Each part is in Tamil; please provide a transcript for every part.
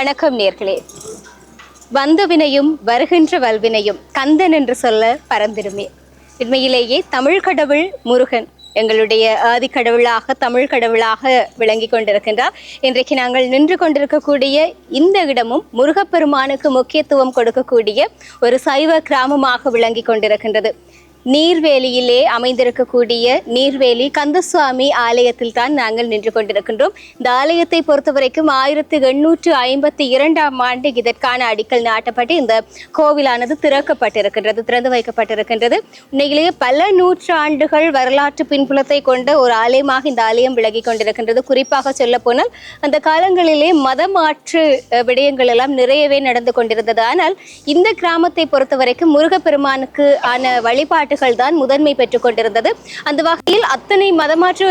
வணக்கம் நேர்களே. வந்த வினையும் வருகின்ற வல்வினையும் கந்தன் என்று சொல்ல பரந்திருமே. உண்மையிலேயே தமிழ் கடவுள் முருகன் எங்களுடைய ஆதி கடவுளாக தமிழ் கடவுளாக விளங்கி கொண்டிருக்கின்றார். இன்றைக்கு நாங்கள் நின்று கொண்டிருக்கக்கூடிய இந்த இடமும் முருகப்பெருமானுக்கு முக்கியத்துவம் கொடுக்கக்கூடிய ஒரு சைவ கிராமமாக விளங்கி கொண்டிருக்கின்றது. நீர்வேலியிலே அமைந்திருக்கக்கூடிய நீர்வேலி கந்தசுவாமி ஆலயத்தில் தான் நாங்கள் நின்று கொண்டிருக்கின்றோம். இந்த ஆலயத்தை பொறுத்தவரைக்கும் 1852ஆம் ஆண்டு இதற்கான அடிக்கல் நாட்டப்பட்டு இந்த கோவிலானது திறந்து வைக்கப்பட்டிருக்கின்றது. உண்மையிலேயே பல நூற்றாண்டுகள் வரலாற்று பின்புலத்தை கொண்ட ஒரு ஆலயமாக இந்த ஆலயம் விளங்கி கொண்டிருக்கின்றது. குறிப்பாக சொல்ல போனால் அந்த காலங்களிலே மதமாற்று விடயங்கள் எல்லாம் நிறையவே நடந்து கொண்டிருந்தது. ஆனால் இந்த கிராமத்தை பொறுத்தவரைக்கும் முருகப்பெருமானுக்கு ஆன வழிபாட்டு தான் முதன்மை பெற்றுக் கொண்டிருந்தது. அந்த வகையில் அத்தனை மதமாற்று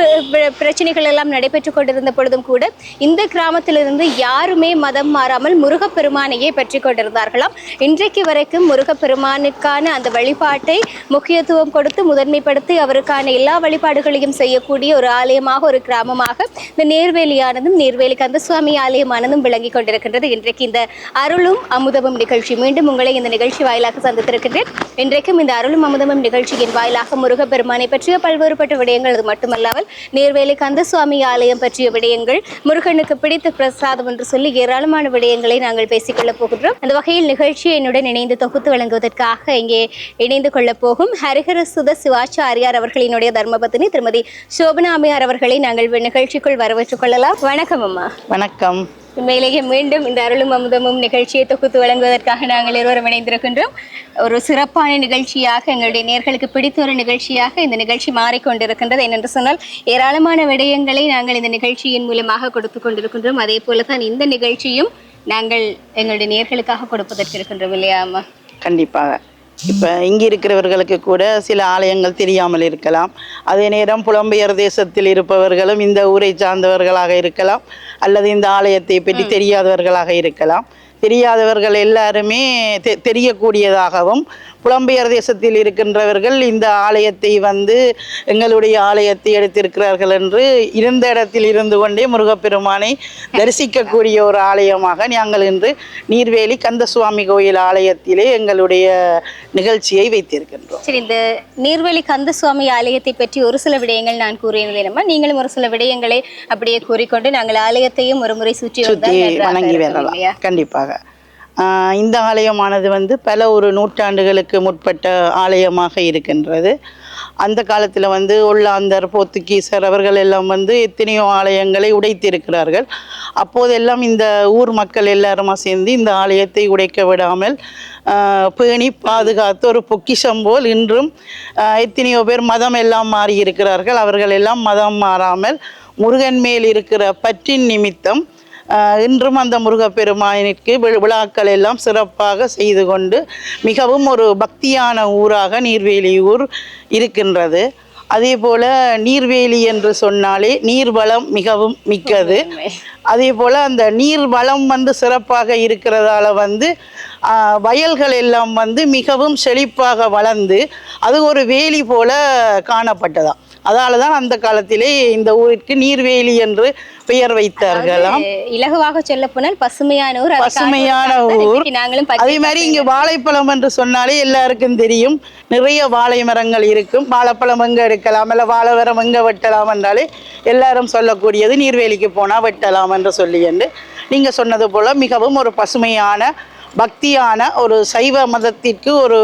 பிரச்சனைகள் எல்லாம் நடைபெற்றுக் கொண்டிருந்த பொழுதும் கூட இந்த கிராமத்திலிருந்து யாருமே மதம் மாறாமல் முருகப்பெருமானையே பெற்றுக் கொண்டிருந்தார்களாம். இன்றைக்கு வரைக்கும் முருகப்பெருமானுக்கான அந்த வழிபாட்டை முக்கியத்துவம் கொடுத்து முதன்மைப்படுத்தி அவருக்கான எல்லா வழிபாடுகளையும் செய்யக்கூடிய ஒரு ஆலயமாக ஒரு கிராமமாக இந்த நீர்வேலியானதும் நீர்வேலி கந்தசுவாமி ஆலயமானதும் விளங்கி கொண்டிருக்கின்றது. இன்றைக்கு இந்த அருளும் அமுதமும் நிகழ்ச்சி மீண்டும் உங்களை இந்த நிகழ்ச்சி வாயிலாக சந்தித்திருக்கின்றேன். இன்றைக்கும் இந்த அருளும் அமுதமும் நிகழ்ச்சியின் வாயிலாக முருகப்பெருமானை பற்றிய பல்வேறுபட்ட விடயங்கள், அது மட்டுமல்லாமல் நீர்வேலி கந்தசுவாமி ஆலயம் பற்றிய விடயங்கள், முருகனுக்கு பிடித்த பிரசாதம் என்று சொல்லி ஏராளமான விடயங்களை நாங்கள் பேசிக்கொள்ளப் போகின்றோம். அந்த வகையில் நிகழ்ச்சியை என்னுடன் இணைந்து தொகுத்து வழங்குவதற்காக இங்கே இணைந்து கொள்ளப் போகும் ஹரிஹர சுத சிவாச்சாரியார் அவர்களினுடைய தர்மபத்தினி திருமதி சோபனாமியார் அவர்களை நாங்கள் நிகழ்ச்சிக்குள் வரவேற்றுக் கொள்ளலாம். வணக்கம் அம்மா. வணக்கம். உண்மையிலேயே மீண்டும் இந்த அருளும் அமுதமும் நிகழ்ச்சியை தொகுத்து வழங்குவதற்காக நாங்கள் இருவரும் இணைந்திருக்கின்றோம். ஒரு சிறப்பான நிகழ்ச்சியாக, எங்களுடைய நேர்களுக்கு பிடித்த ஒரு நிகழ்ச்சியாக இந்த நிகழ்ச்சி மாறிக்கொண்டிருக்கின்றது. என்னென்று சொன்னால் ஏராளமான விடயங்களை நாங்கள் இந்த நிகழ்ச்சியின் மூலமாக கொடுத்து கொண்டிருக்கின்றோம். அதே போல தான் இந்த நிகழ்ச்சியும் நாங்கள் எங்களுடைய நேர்களுக்காக கொடுப்பதற்கு இருக்கின்றோம் இல்லையா அம்மா? கண்டிப்பாக. இப்போ இங்கே இருக்கிறவர்களுக்கு கூட சில ஆலயங்கள் தெரியாமல் இருக்கலாம். அதே நேரம் புலம்பெயர் தேசத்தில் இருப்பவர்களும் இந்த ஊரை சார்ந்தவர்களாக இருக்கலாம், அல்லது இந்த ஆலயத்தை பற்றி தெரியாதவர்களாக இருக்கலாம். தெரியாதவர்கள் எல்லாருமே தெரியக்கூடியதாகவும், புலம்பெயர் தேசத்தில் இருக்கின்றவர்கள் இந்த ஆலயத்தை எங்களுடைய ஆலயத்தை எடுத்திருக்கிறார்கள் என்று இருந்த இடத்தில் இருந்து கொண்டே முருகப்பெருமானை தரிசிக்கக்கூடிய ஒரு ஆலயமாக நாங்கள் இன்று நீர்வேலி கந்தசுவாமி கோயில் ஆலயத்திலே எங்களுடைய நிகழ்ச்சியை வைத்திருக்கின்றோம். சரி, இந்த நீர்வேலி கந்தசுவாமி ஆலயத்தை பற்றி ஒரு சில விடயங்கள் நான் கூறியிருந்தேன். நீங்களும் ஒரு சில விடயங்களை அப்படியே கூறிக்கொண்டு நாங்கள் ஆலயத்தையும் ஒரு முறை சுற்றி வணங்கி வரலாம். கண்டிப்பாக. இந்த ஆலயமானது பல ஒரு நூற்றாண்டுகளுக்கு முற்பட்ட ஆலயமாக இருக்கின்றது. அந்த காலத்தில் ஒல்லாந்தர், போர்த்துகீசர் அவர்கள் எல்லாம் எத்தனையோ ஆலயங்களை உடைத்திருக்கிறார்கள். அப்போதெல்லாம் இந்த ஊர் மக்கள் எல்லாருமா சேர்ந்து இந்த ஆலயத்தை உடைக்க விடாமல் பேணி பாதுகாத்து ஒரு பொக்கிஷம் போல் இன்றும் எத்தனையோ பேர் மதம் எல்லாம் மாறி இருக்கிறார்கள். அவர்கள் எல்லாம் மதம் மாறாமல் முருகன் மேல் இருக்கிற பற்றின் நிமித்தம் இன்றும் அந்த முருகப்பெருமானுக்கு விழாக்கள் எல்லாம் சிறப்பாக செய்து கொண்டு மிகவும் ஒரு பக்தியான ஊராக நீர்வேலி ஊர் இருக்கின்றது. அதே போல் நீர்வேலி என்று சொன்னாலே நீர்வளம் மிகவும் மிக்கது. அதே போல் அந்த நீர்வளம் சிறப்பாக இருக்கிறதால வயல்கள் எல்லாம் மிகவும் செழிப்பாக வளர்ந்து அது ஒரு வேலி போல காணப்பட்டதாம். அதால தான் அந்த காலத்திலே இந்த ஊருக்கு நீர்வேலி என்று பெயர் வைத்தார்களாம். இலகுவாக சொல்ல போனால் பசுமையான ஊர். அதே மாதிரி இங்கு வாழைப்பழம் என்று சொன்னாலே எல்லாருக்கும் தெரியும். நிறைய வாழை மரங்கள் இருக்கும். வாழைப்பழம் எங்க எடுக்கலாம், இல்லை வாழை மரம் எங்க வெட்டலாம் என்றாலே எல்லாரும் சொல்லக்கூடியது நீர்வேலிக்கு போனால் வெட்டலாம் என்று சொல்லி என்று நீங்க சொன்னது போல மிகவும் ஒரு பசுமையான பக்தியான ஒரு சைவ மதத்திற்கு ஒரு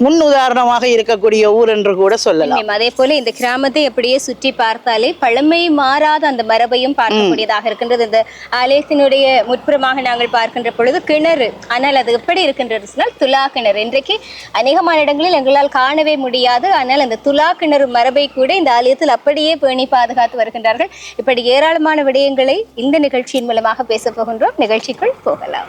முன் உதாரணமாக இருக்கக்கூடிய ஊர் என்று கூட சொல்லலாம். அதே போல இந்த கிராமத்தை அப்படியே சுற்றி பார்த்தாலே பழமை மாறாத அந்த மரபையும் பார்க்கக்கூடியதாக இருக்கின்றது. இந்த ஆலயத்தினுடைய முற்புறமாக நாங்கள் பார்க்கின்ற பொழுது கிணறு, ஆனால் அது எப்படி இருக்கின்றது சொன்னால் துலா கிணறு. இன்றைக்கு அநேகமான இடங்களில் எங்களால் காணவே முடியாது. ஆனால் அந்த துலா கிணறு மரபை கூட இந்த ஆலயத்தில் அப்படியே பேணி பாதுகாத்து வருகின்றார்கள். இப்படி ஏராளமான விடயங்களை இந்த நிகழ்ச்சியின் மூலமாக பேச போகின்றோம். நிகழ்ச்சிக்குள் போகலாம்.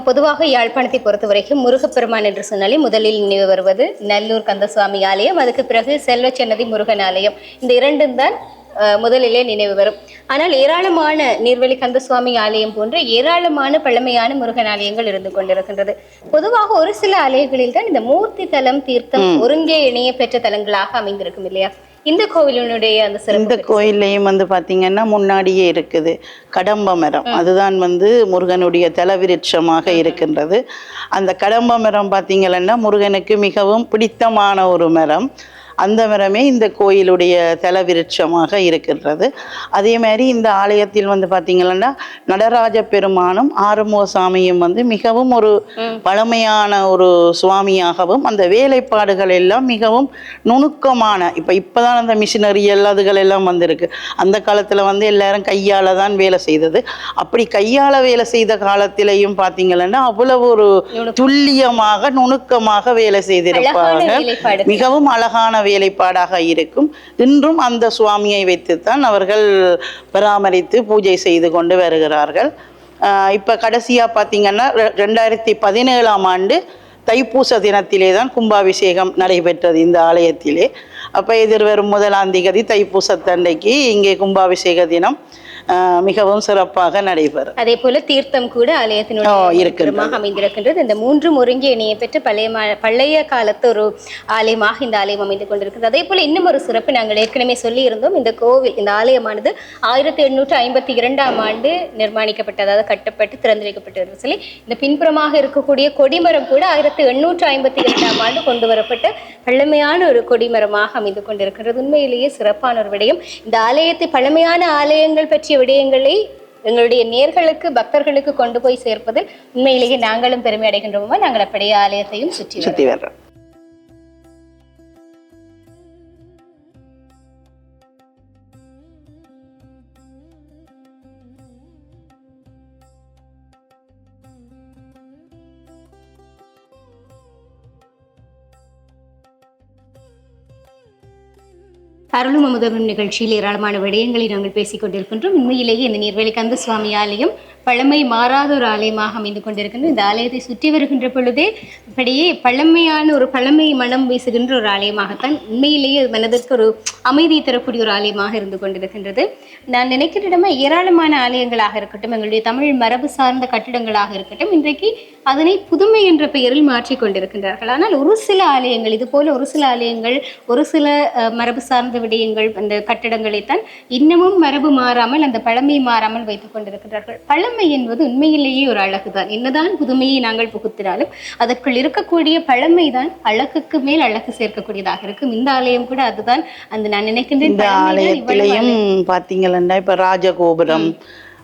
பொதுவாக யாழ்ப்பாணத்தை பொறுத்த வரைக்கும் முருகப்பெருமான் என்று சொன்னாலே முதலில் நினைவு வருவது நல்லூர் கந்தசுவாமி ஆலயம், அதுக்கு பிறகு செல்வச்சன்னதி முருகன் ஆலயம். இந்த இரண்டும் தான் முதலிலே நினைவு வரும். ஆனால் ஏராளமான நீர்வழி கந்தசுவாமி ஆலயம் போன்ற ஏராளமான பழமையான முருகன் ஆலயங்கள் இருந்து கொண்டிருக்கின்றது. பொதுவாக ஒரு சில ஆலயங்களில் தான் இந்த மூர்த்தி தலம் தீர்த்தம் ஒருங்கே இணைய பெற்ற தலங்களாக அமைந்திருக்கும் இல்லையா? இந்த கோவிலினுடைய அந்த இந்த கோயிலையும் வந்து பாத்தீங்கன்னா முன்னாடியே இருக்குது கடம்ப மரம். அதுதான் வந்து முருகனுடைய தலவிருட்சமாக இருக்கின்றது. அந்த கடம்ப மரம் பாத்தீங்கன்னா முருகனுக்கு மிகவும் பிடித்தமான ஒரு மரம். அந்த மரமே இந்த கோயிலுடைய தலவிருட்சமாக இருக்கின்றது. அதே மாதிரி இந்த ஆலயத்தில் வந்து பார்த்தீங்கன்னா நடராஜ பெருமானும் ஆறுமுக சாமியும் வந்து மிகவும் ஒரு பழமையான ஒரு சுவாமியாகவும் அந்த வேலைப்பாடுகள் எல்லாம் மிகவும் நுணுக்கமான இப்போதான் அந்த மிஷினரி அதுகள் எல்லாம் வந்திருக்கு. அந்த காலத்தில் வந்து எல்லாரும் கையால் தான் வேலை செய்தது. அப்படி கையால் வேலை செய்த காலத்திலையும் பார்த்தீங்கன்னா அவ்வளவு ஒரு துல்லியமாக நுணுக்கமாக வேலை செய்திருப்பார்கள். மிகவும் அழகான வேலைப்பாடாக இருக்கும். இன்றும் அந்த சுவாமியை வைத்துத்தான் அவர்கள் பராமரித்து பூஜை செய்து கொண்டு வருகிறார்கள். இப்போ கடைசியாக பார்த்தீங்கன்னா 2017ஆம் ஆண்டு தைப்பூச தினத்திலே தான் கும்பாபிஷேகம் நடைபெற்றது இந்த ஆலயத்திலே. அப்போ எதிர்வரும் 1ஆம் தேதி தைப்பூசத்தன்னைக்கு இங்கே கும்பாபிஷேக தினம் மிகவும் சிறப்பாக நடைபெறும். அதே போல தீர்த்தம் கூட ஆலயத்தினுடைய அமைந்திருக்கின்றது. இந்த 3 ஒருங்கி இணைய பெற்று பழைய காலத்து ஒரு ஆலயமாக இந்த ஆலயம் அமைந்து கொண்டிருக்கிறது. அதே போல இன்னும் ஒரு சிறப்பு நாங்கள் ஏற்கனவே சொல்லி இருந்தோம். இந்த கோவில் இந்த ஆலயமானது 1852ஆம் ஆண்டு நிர்மாணிக்கப்பட்டு, அதாவது கட்டப்பட்டு திறந்து வைக்கப்பட்டது சொல்லி இந்த பின்புறமாக இருக்கக்கூடிய கொடிமரம் கூட 1852ஆம் ஆண்டு கொண்டு வரப்பட்ட பழமையான ஒரு கொடிமரமாக அமைந்து கொண்டிருக்கிறது. உண்மையிலேயே சிறப்பான ஒரு விடயம். இந்த ஆலயத்தை பழமையான ஆலயங்கள் பற்றிய விடயங்களை எங்களுடைய நேர்களுக்கு பக்தர்களுக்கு கொண்டு போய் சேர்ப்பதில் உண்மையிலேயே நாங்களும் பெருமை அடைகின்றோமா. நாங்கள் அப்படியே ஆலயத்தையும் சுற்றி வர்றோம். அருளும் அமுதமும் நிகழ்ச்சியில் ஏராளமான விடயங்களை நாங்கள் பேசிக் கொண்டிருக்கின்றோம். உண்மையிலேயே இந்த நீர்வேலி கந்த சுவாமி ஆலயம் பழமை மாறாத ஒரு ஆலயமாக அமைந்து கொண்டிருக்கின்றது. இந்த ஆலயத்தை சுற்றி வருகின்ற பொழுதே இப்படியே பழமையான ஒரு பழமை மனம் வீசுகின்ற ஒரு ஆலயமாகத்தான் உண்மையிலேயே மனதிற்கு ஒரு அமைதி தரக்கூடிய ஒரு ஆலயமாக இருந்து கொண்டிருக்கின்றது. நான் நினைக்கிற இடமா ஏராளமான ஆலயங்களாக இருக்கட்டும், எங்களுடைய தமிழ் மரபு சார்ந்த கட்டிடங்களாக இருக்கட்டும், இன்றைக்கு அதனை புதுமை என்ற பெயரில் மாற்றிக் கொண்டிருக்கின்றார்கள். ஆனால் ஒரு சில ஆலயங்கள், இது போல ஒரு சில ஆலயங்கள், ஒரு சில மரபு சார்ந்த விடயங்கள், அந்த கட்டிடங்களைத்தான் இன்னமும் மரபு மாறாமல் அந்த பழமை மாறாமல் வைத்துக் கொண்டிருக்கிறார்கள். பழமை என்பது உண்மையிலேயே ஒரு அழகுதான். என்னதான் புதுமையை நாங்கள் புகுத்தினாலும் அதற்குள் இருக்கக்கூடிய பழமைதான் அழகுக்கு மேல் அழகு சேர்க்கக்கூடியதாக இருக்கும். இந்த ஆலயம் கூட அதுதான். அந்த நான் நினைக்கின்றேன். இந்த ஆலயத்திலையும் பார்த்தீங்கன்னா இப்ப ராஜகோபுரம்,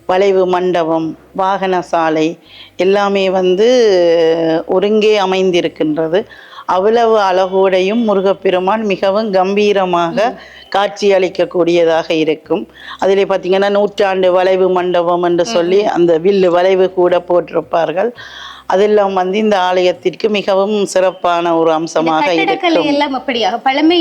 வளைவு மண்டபம், வாகன சாலை எல்லாமே வந்து ஒருங்கே அமைந்திருக்கின்றது. அவ்வளவு அழகோடையும் முருகப்பெருமான் மிகவும் கம்பீரமாக காட்சி அளிக்கக்கூடியதாக இருக்கும். அதிலே பார்த்தீங்கன்னா 100 வளைவு மண்டபம் என்று சொல்லி அந்த வில்லு வளைவு கூட போட்டிருப்பார்கள். அதெல்லாம் வந்து இந்த ஆலயத்திற்கு மிகவும் சிறப்பான ஒரு அம்சமாக இருக்கும். பழமை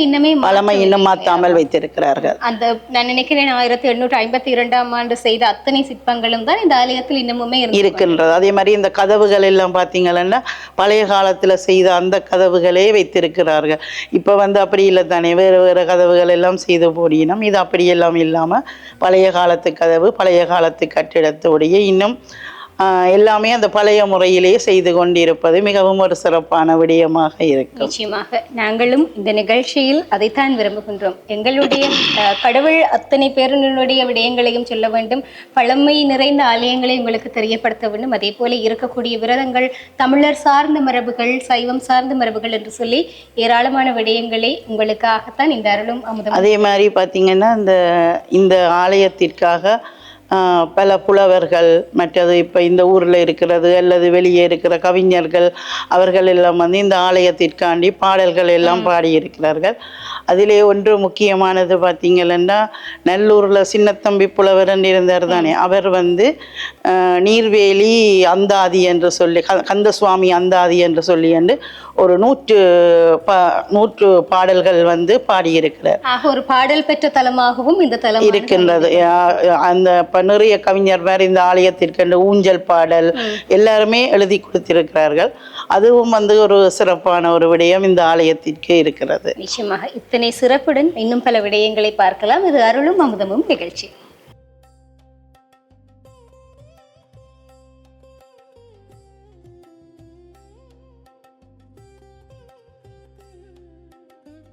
இன்னும் மாத்தாமல் வைத்திருக்கிறார்கள். அந்த நான் நினைக்கிறேன் 1852ஆம் ஆண்டு செய்த அத்தனை சிற்பங்களும் தான் இந்த ஆலயத்தில் இன்னமுமே இருக்கின்றது. அதே மாதிரி இந்த கதவுகள் எல்லாம் பார்த்தீங்கன்னா பழைய காலத்துல செய்த அந்த கதவுகளே வைத்திருக்கிறார்கள். இப்ப வந்து அப்படி இல்லை தானே, வேறு வேறு கதவுகள் எல்லாம் செய்து போடினோம். இது அப்படியெல்லாம் இல்லாம பழைய காலத்து கதவு, பழைய காலத்து கட்டிடத்தோடைய இன்னும் எல்லாமே அந்த பழைய முறையிலேயே செய்து கொண்டிருப்பது மிகவும் ஒரு சிறப்பான விடயமாக இருக்கும். நிச்சயமாக நாங்களும் இந்த நிகழ்ச்சியில் அதைத்தான் விரும்புகின்றோம். எங்களுடைய கடவுள் அத்தனை பேருடைய விடயங்களையும் சொல்ல வேண்டும், பழமை நிறைந்த ஆலயங்களை உங்களுக்கு தெரியப்படுத்த வேண்டும். அதே போல இருக்கக்கூடிய விரதங்கள், தமிழர் சார்ந்த மரபுகள், சைவம் சார்ந்த மரபுகள் என்று சொல்லி ஏராளமான விடயங்களை உங்களுக்காகத்தான் இந்த அருளும் அமுதம். அதே மாதிரி பார்த்தீங்கன்னா இந்த ஆலயத்திற்காக பல புலவர்கள், மற்றது இப்போ இந்த ஊரில் இருக்கிறது அல்லது வெளியே இருக்கிற கவிஞர்கள், அவர்கள் எல்லாம் வந்து இந்த ஆலயத்திற்காண்டி பாடல்கள் எல்லாம் பாடியிருக்கிறார்கள். அதிலே ஒன்று முக்கியமானது பார்த்தீங்கன்னா நல்லூரில் சின்னத்தம்பி புலவர் இருந்தார் தானே, அவர் வந்து நீர்வேலி அந்தாதி என்று சொல்லி, கந்தசுவாமி அந்தாதி என்று சொல்லி ஒரு 100 பாடல்கள் வந்து பாடியிருக்கிறார். ஒரு பாடல் பெற்ற தலமாகவும் இந்த தலம் இருக்கின்றது. அந்த நிறைய கவிஞர் மாதிரி இந்த ஆலயத்திற்கு ஊஞ்சல் பாடல் எல்லாருமே எழுதி கொடுத்திருக்கிறார்கள். அதுவும் வந்து ஒரு சிறப்பான ஒரு விடயம் இந்த ஆலயத்திற்கு இருக்கிறது. நிச்சயமாக இத்தனை சிறப்புடன் இன்னும் பல விடயங்களை பார்க்கலாம். இது அருளும் அமுதமும் நிகழ்ச்சி.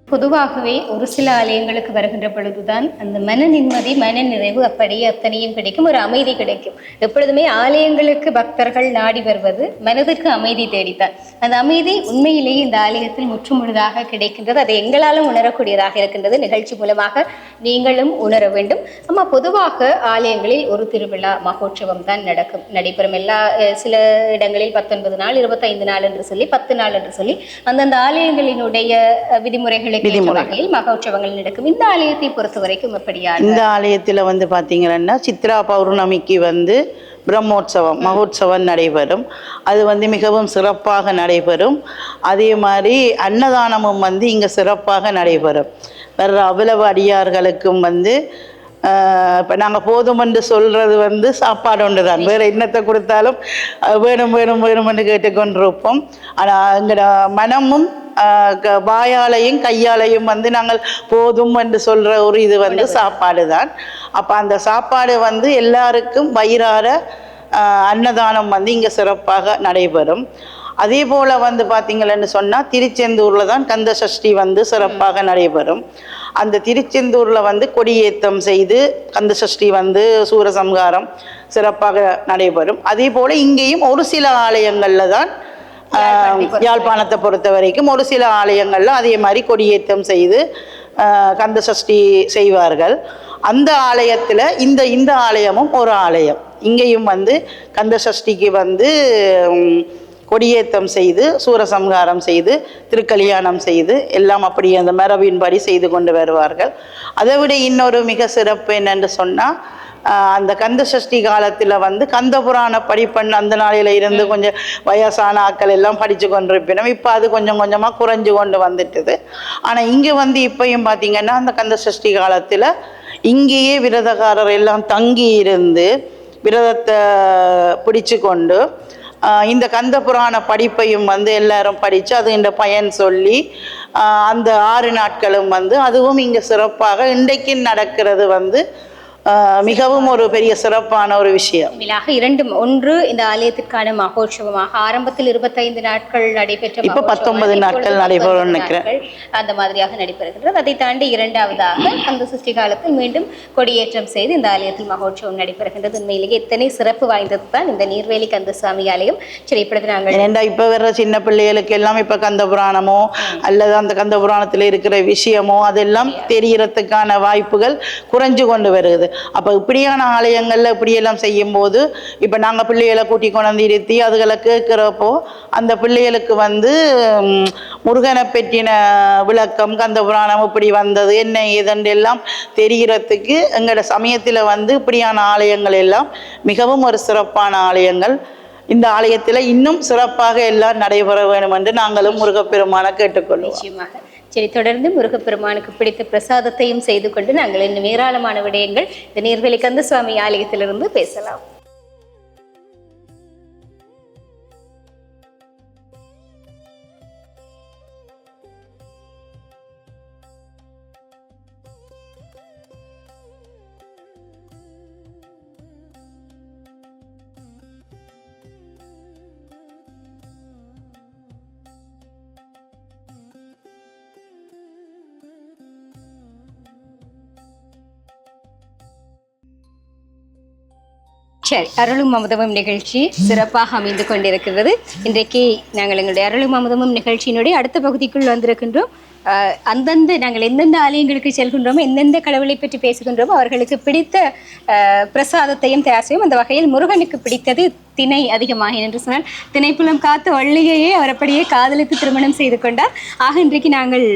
பொதுவாகவே ஒரு சில ஆலயங்களுக்கு வருகின்ற பொழுதுதான் அந்த மன நிம்மதி, மன நிறைவு அப்படியே அத்தனையும் கிடைக்கும், ஒரு அமைதி கிடைக்கும். எப்பொழுதுமே ஆலயங்களுக்கு பக்தர்கள் நாடி வருவது மனதிற்கு அமைதி தேடித்தான். அந்த அமைதி உண்மையிலேயே இந்த ஆலயத்தில் முற்றுமுழுதாக கிடைக்கின்றது. அதை எங்களாலும் உணரக்கூடியதாக இருக்கின்றது. நிகழ்ச்சி மூலமாக நீங்களும் உணர வேண்டும். ஆமா, பொதுவாக ஆலயங்களில் ஒரு திருவிழா மகோற்சவம் தான் நடைபெறும். சில இடங்களில் 19 நாள், 25 நாள் என்று சொல்லி, 10 நாள் என்று சொல்லி அந்தந்த ஆலயங்களினுடைய விதிமுறைகளை வகையில் மகோற்சவங்கள் நடக்கும். இந்த ஆலயத்தை பொறுத்த வரைக்கும் எப்படியா? இந்த ஆலயத்துல வந்து பாத்தீங்கன்னா சித்ரா பௌர்ணமிக்கு வந்து பிரம்மோற்சவம் மகோற்சவம் நடைபெறும். அது வந்து மிகவும் சிறப்பாக நடைபெறும். அதே மாதிரி அன்னதானமும் வந்து இங்க சிறப்பாக நடைபெறும். வேற அவ்வளவு அடியார்களுக்கும் வந்து இப்போ நாங்கள் போதும் என்று சொல்கிறது வந்து சாப்பாடு ஒன்று தான். வேறு என்னத்தை கொடுத்தாலும் வேணும் வேணும் வேணும்னு கேட்டுக்கொண்டிருப்போம். ஆனால் எங்களோட மனமும் வாயாலையும் கையாலையும் வந்து நாங்கள் போதும் என்று சொல்கிற ஒரு இது வந்து சாப்பாடு தான். அப்போ அந்த சாப்பாடு வந்து எல்லாருக்கும் வயிறார அன்னதானம் வந்து இங்கே சிறப்பாக நடைபெறும். அதே போல் வந்து பார்த்திங்கன்னு சொன்னால் திருச்செந்தூரில் தான் கந்த சஷ்டி வந்து சிறப்பாக நடைபெறும். அந்த திருச்செந்தூரில் வந்து கொடியேற்றம் செய்து கந்த சஷ்டி வந்து சூரசம்ஹாரம் சிறப்பாக நடைபெறும். அதே போல் இங்கேயும் ஒரு சில ஆலயங்களில் தான் யாழ்ப்பாணத்தை பொறுத்த வரைக்கும் ஒரு சில ஆலயங்களில் அதே மாதிரி கொடியேற்றம் செய்து கந்த சஷ்டி செய்வார்கள். அந்த ஆலயத்தில் இந்த ஆலயமும் ஒரு ஆலயம். இங்கேயும் வந்து கந்த சஷ்டிக்கு வந்து கொடியேற்றம் செய்து சூரசம்ஹாரம் செய்து திருக்கல்யாணம் செய்து எல்லாம் அப்படி அந்த மரபின்படி செய்து கொண்டு வருவார்கள். அதை விட இன்னொரு மிக சிறப்பு என்னென்று சொன்னால், அந்த கந்த சஷ்டி காலத்தில் வந்து கந்த புராண படிப்பண் அந்த நாளையில் இருந்து கொஞ்சம் வயசான ஆக்கள் எல்லாம் படித்து கொண்டிருப்பினோம். இப்போ அது கொஞ்சம் கொஞ்சமாக குறைஞ்சு கொண்டு வந்துட்டுது. ஆனால் இங்கே வந்து இப்பயும் பார்த்திங்கன்னா அந்த கந்த சஷ்டி காலத்தில் இங்கேயே விரதக்காரர் எல்லாம் தங்கி இருந்து விரதத்தை பிடிச்சு கொண்டு இந்த கந்த புராண படிப்பையும் வந்து எல்லாரும் படித்து அது இந்த பயன் சொல்லி அந்த 6 நாட்களும் வந்து அதுவும் இங்கே சிறப்பாக இன்றைக்கு நடக்கிறது வந்து மிகவும் ஒரு பெரிய சிறப்பான ஒரு விஷயம். ஒன்று இந்த ஆலயத்திற்கான மகோற்சவமாக ஆரம்பத்தில் 25 நாட்கள் நடைபெற்ற, இப்போ 19 நாட்கள் நடைபெறும் நினைக்கிறேன். அந்த மாதிரியாக நடைபெறுகிறது. அதை தாண்டி இரண்டாவதாக அந்த சஷ்டி காலத்தில் மீண்டும் கொடியேற்றம் செய்து இந்த ஆலயத்தில் மகோற்சவம் நடைபெறுகின்றது. உண்மையிலேயே எத்தனை சிறப்பு வாய்ந்தது தான் இந்த நீர்வேலி கந்தசுவாமி ஆலயம். சரி, இப்பொழுது நாங்கள் இப்போ வர்ற சின்ன பிள்ளைகளுக்கு எல்லாம் இப்போ கந்த புராணமோ அல்லது அந்த கந்த புராணத்தில் இருக்கிற விஷயமோ அதெல்லாம் தெரியறதுக்கான வாய்ப்புகள் குறைஞ்சு கொண்டு வருது. அப்போ இப்படியான ஆலயங்களில் இப்படியெல்லாம் செய்யும்போது இப்போ நாங்கள் பிள்ளைகளை கூட்டி கொண்டு இருத்தி அதுகளை கேட்குறப்போ அந்த பிள்ளைகளுக்கு வந்து முருகனை பற்றின விளக்கம் கந்த புராணம் இப்படி வந்தது என்ன ஏதென்று எல்லாம் தெரிகிறதுக்கு எங்களோட சமயத்தில் வந்து இப்படியான ஆலயங்கள் எல்லாம் மிகவும் ஒரு சிறப்பான ஆலயங்கள். இந்த ஆலயத்தில் இன்னும் சிறப்பாக எல்லாம் நடைபெற வேண்டும் என்று நாங்களும் முருகப்பெருமானை கேட்டுக்கொள்வோம். சரி, தொடர்ந்து முருகப்பெருமானுக்கு பிடித்த பிரசாதத்தையும் செய்து கொண்டு நாங்கள் இன்னும் ஏராளமான விடயங்கள் இந்த நீர்வேலி கந்தசுவாமி ஆலயத்திலிருந்து பேசலாம். சரி, அருளும் அமுதமும் நிகழ்ச்சி சிறப்பாக அமைந்து கொண்டிருக்கிறது. இன்றைக்கு நாங்கள் எங்களுடைய அருளும் அமுதமும் நிகழ்ச்சியினுடைய அடுத்த பகுதிக்குள் வந்திருக்கின்றோம். நாங்கள் எந்தெந்த ஆலயங்களுக்கு செல்கின்றோமோ எந்தெந்த கடவுளை பற்றி பேசுகின்றோமோ அவர்களுக்கு பிடித்த பிரசாதத்தையும் தயார் செய்யும். அந்த வகையில் முருகனுக்கு பிடித்தது திணை அதிகமாக என்று சொன்னால் திணைப்புலம் காத்து வள்ளியையே அவர் அப்படியே காதலித்து திருமணம் செய்து கொண்டார். ஆக இன்றைக்கு நாங்கள்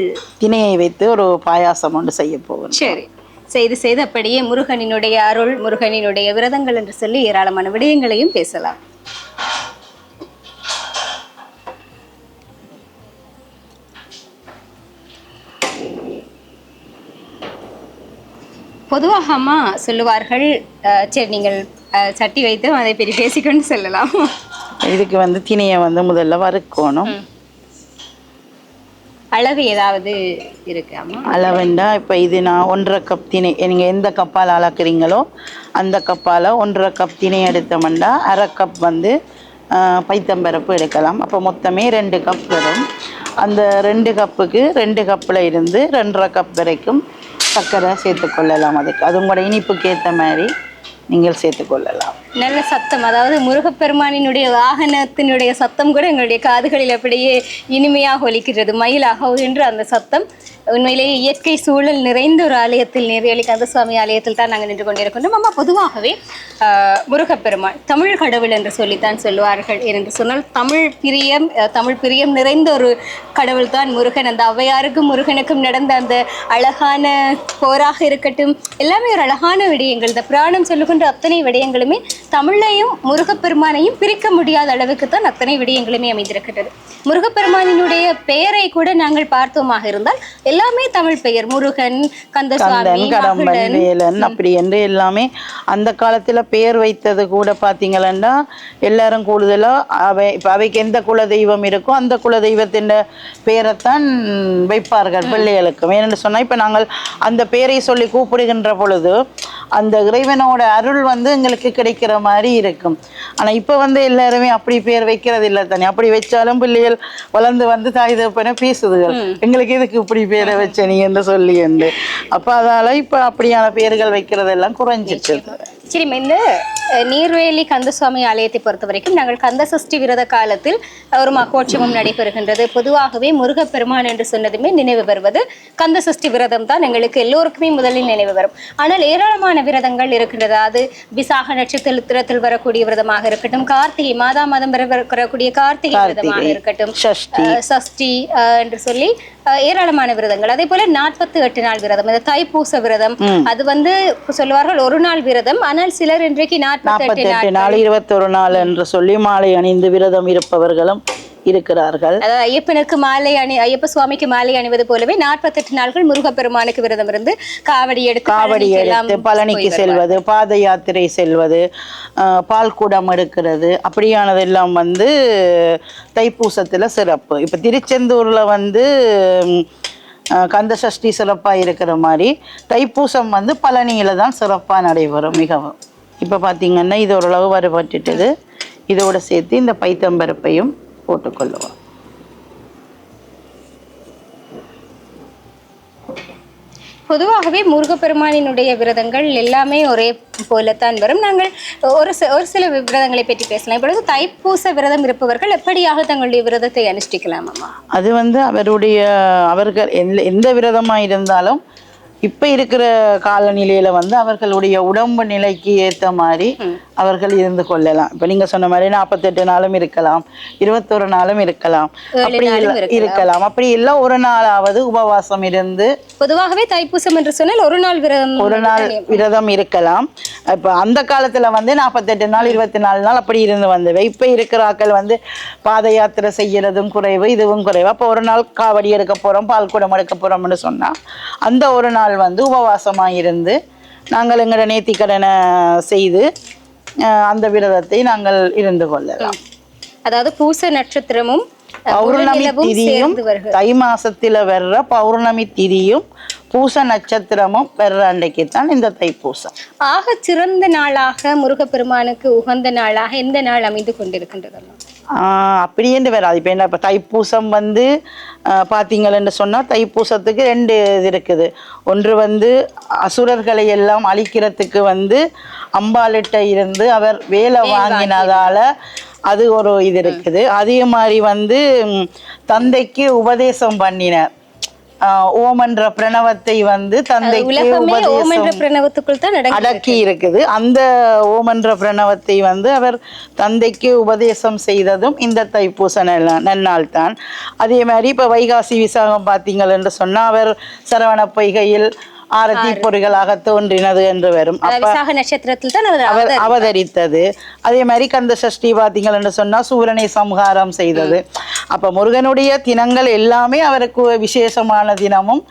திணையை வைத்து ஒரு பாயாசம் ஒன்று செய்ய போவோம். சரி, செய்து அப்படியே முருகனினுடைய அருள், முருகனினுடைய விரதங்கள் என்று சொல்லி ஏராளமான விடயங்களையும் பேசலாம். பொதுவாக அம்மா சொல்லுவார்கள், சரி நீங்கள் சட்டி வைத்து அதை பெரிய பேசிக்கொண்டு செல்லலாம். இதுக்கு வந்து திணையை வந்து முதல்ல வறுக்கணும். அளவு ஏதாவது இருக்கு அம்மா? அளவுண்டா இப்போ இது நான் 1.5 கப் திணை, நீங்கள் எந்த கப்பால் அளக்குறீங்களோ அந்த கப்பால் 1.5 கப் திணை எடுத்தோம்னா 1/2 கப் வந்து பைத்தம்பருப்பு எடுக்கலாம். அப்போ மொத்தமே 2 கப் வரும். அந்த 2 கப்புக்கு 2 கப்பில் இருந்து 2.5 கப் வரைக்கும் சர்க்கரை சேர்த்துக்கொள்ளலாம். அது உங்களோட இனிப்புக்கு ஏற்ற மாதிரி நீங்கள் சேர்த்துக்கொள்ளலாம். நல்ல சத்தம், அதாவது முருகப்பெருமானினுடைய வாகனத்தினுடைய சத்தம் கூட எங்களுடைய காதுகளில் அப்படியே இனிமையாக ஒலிக்கிறது. மயிலாக என்று அந்த சத்தம் உண்மையிலேயே இயற்கை சூழல் நிறைந்த ஒரு ஆலயத்தில், நேர்வேலி கந்தசுவாமி ஆலயத்தில் தான் நாங்கள் நின்று கொண்டிருக்கின்றோம். அம்மா, பொதுவாகவே முருகப்பெருமான் தமிழ் கடவுள் என்று சொல்லித்தான் சொல்லுவார்கள். என்று சொன்னால் தமிழ் பிரியம் நிறைந்த ஒரு கடவுள் தான் முருகன். அந்த ஔவையாருக்கும் முருகனுக்கும் நடந்த அந்த அழகான போராக இருக்கட்டும், எல்லாமே ஒரு அழகான விடயங்கள். இந்த புராணம் சொல்லுகின்ற அத்தனை விடயங்களுமே தமிழையும் முருகப்பெருமானையும் பிரிக்க முடியாத அளவுக்கு தான் அத்தனை விடயங்களுமே அமைந்திருக்கின்றது. முருகப்பெருமானினுடைய பெயரை கூட நாங்கள் பார்த்தோமாக இருந்தால் எல்லாமே தமிழ் பெயர். முருகன், கந்தசுவாமி, கடம்பன், வேலன் அப்படி என்று எல்லாமே அந்த காலத்துல பெயர் வைத்தது கூட பார்த்தீங்கன்னா எல்லாரும் கூடுதலா அவைக்கு எந்த குல தெய்வம் இருக்கோ அந்த குல தெய்வத்தின் பெயரைத்தான் வைப்பார்கள் பிள்ளைகளுக்கும். ஏன்னு சொன்னா இப்ப நாங்கள் அந்த பெயரை சொல்லி கூப்பிடுகின்ற பொழுது அந்த இறைவனோட அருள் வந்து எங்களுக்கு கிடைக்கிற மாதிரி இருக்கும். ஆனா இப்ப வந்து எல்லாருமே அப்படி பேர் வைக்கிறது இல்லை தானே. அப்படி வச்சாலும் பிள்ளைகள் வளர்ந்து வந்து தாய் தகப்பன பேசுதுகள், எங்களுக்கு எதுக்கு இப்படி பேரை வச்ச நீ என்று சொல்லி என்று. அப்ப அதால இப்ப அப்படியான பேர்கள் வைக்கிறதெல்லாம் குறைஞ்சிட்டு. சரி, இந்த நீர்வேலி கந்தசுவாமி ஆலயத்தை பொறுத்த வரைக்கும் நாங்கள் கந்த சஷ்டி விரத காலத்தில் ஒரு மகோற்சவம் நடைபெறுகின்றது. பொதுவாகவே முருகப்பெருமான் என்று சொன்னதுமே நினைவு வருவது கந்த சஷ்டி விரதம் தான் எங்களுக்கு எல்லோருக்குமே முதலில் நினைவு வரும். ஆனால் ஏராளமான விரதங்கள் இருக்கின்றது. அது விசாக நட்சத்திரத்தில் வரக்கூடிய விரதமாக இருக்கட்டும், கார்த்திகை மாதம் வரக்கூடிய கார்த்திகை விரதமாக இருக்கட்டும், சஷ்டி என்று சொல்லி ஏராளமான விரதங்கள். அதே போல 48 நாள் விரதம், இந்த தைப்பூச விரதம், அது வந்து சொல்லுவார்கள் ஒரு நாள் விரதம். ஆனால் சிலர் இன்றைக்கு 48 நாள் 21 நாள் என்று சொல்லி மாலை அணிந்து விரதம் இருப்பவர்களும் இருக்கிறார்கள். அதாவது ஐயப்ப சுவாமிக்கு மாலை அணிவது போலவே 48 நாட்கள் முருகப்பெருமானுக்கு விரதம் இருந்து காவடி எடுத்து பழனிக்கு செல்வது, பாத யாத்திரை செல்வது, பால் கூடம் எடுக்கிறது, அப்படியானதெல்லாம் வந்து தைப்பூசத்துல சிறப்பு. இப்ப திருச்செந்தூர்ல வந்து கந்த சஷ்டி சிறப்பாக இருக்கிற மாதிரி தைப்பூசம் வந்து பழனியில தான் சிறப்பாக நடைபெறும் மிகவும். இப்போ பார்த்தீங்கன்னா இது ஓரளவு வறுபட்டுட்டது. இதோட சேர்த்து இந்த பைத்தம்பருப்பையும் போட்டுக்கொள்ளுவோம். பொதுவாகவே முருகப்பெருமானினுடைய விரதங்கள் எல்லாமே ஒரே போலத்தான் வரும். நாங்கள் ஒரு சில விரதங்களை பற்றி பேசலாம். இப்பொழுது தைப்பூச விரதம் இருப்பவர்கள் எப்படியாக தங்களுடைய விரதத்தை அனுஷ்டிக்கலாம் அம்மா? அது வந்து அவர்கள் எந்த விரதமாக இருந்தாலும் இப்ப இருக்கிற காலநிலையில வந்து அவர்களுடைய உடம்பு நிலைக்கு ஏற்ற மாதிரி அவர்கள் இருந்து கொள்ளலாம். இப்ப நீங்க சொன்ன மாதிரி 48 நாளும் இருக்கலாம், 21 நாளும் இருக்கலாம், அப்படி இல்ல ஒரு நாளாவது உபவாசம் இருந்து. பொதுவாகவே தைப்பூசம் என்று சொன்னால் ஒரு நாள் விரதம் இருக்கலாம். இப்ப அந்த காலத்துல வந்து 48 நாள் 24 நாள் அப்படி இருந்து வந்தவை. இப்ப இருக்கிற ஆக்கள் வந்து பாத யாத்திரை செய்யறதும் குறைவு, இதுவும் குறைவு. அப்ப ஒரு நாள் காவடி எடுக்க போறோம், பால் குடம் எடுக்க போறோம்னு சொன்னா அந்த ஒரு நாள் வந்து உபவாசமாக இருந்து நாங்கள் எங்களோட நேர்த்திக்கடனை செய்து அந்த விரதத்தை நாங்கள் இருந்து கொள்ளலாம். அதாவது பூச நட்சத்திரமும் பௌர்ணமி திதியும் தை மாசத்துல வர்ற பௌர்ணமி திதியும் பூச நட்சத்திரமும் வர்ற அன்றைக்கு தான் இந்த தைப்பூசம். ஆக சிறந்த நாளாக முருகப்பெருமானுக்கு உகந்த நாளாக எந்த நாள் அமைந்து கொண்டிருக்கின்றது? அப்படியே வராது. இப்போ என்ன, இப்போ தைப்பூசம் வந்து பார்த்தீங்கன்னு சொன்னால் தைப்பூசத்துக்கு 2 இது இருக்குது. ஒன்று வந்து அசுரர்களை எல்லாம் அழிக்கிறதுக்கு வந்து அம்பாளிட்ட இருந்து அவர் வேலை வாங்கினதால அது ஒரு இது இருக்குது. அதே மாதிரி வந்து தந்தைக்கு உபதேசம் பண்ணினார். ஓம் என்ற பிரணவத்தை வந்து தந்தைக்கு அடக்கி இருக்குது. அந்த ஓம் என்ற பிரணவத்தை வந்து அவர் தந்தைக்கு உபதேசம் செய்ததும் இந்த தைப்பூச நன்னாள் தான். அதே மாதிரி இப்ப வைகாசி விசாகம் பார்த்தீங்கள் சொன்னா அவர் சரவண பொய்கையில் ஆரத்தி பொறிகளாக தோன்றினது என்று வரும். நட்சத்திரத்தில் தான் அவர் அவதரித்தது. அதே மாதிரி கந்த சஷ்டி பார்த்தீங்கள் சொன்னா சூரனை சம்ஹாரம் செய்தது. அப்போ முருகனுடைய தினங்கள் எல்லாமே அவருக்கு விசேஷமான தினமும்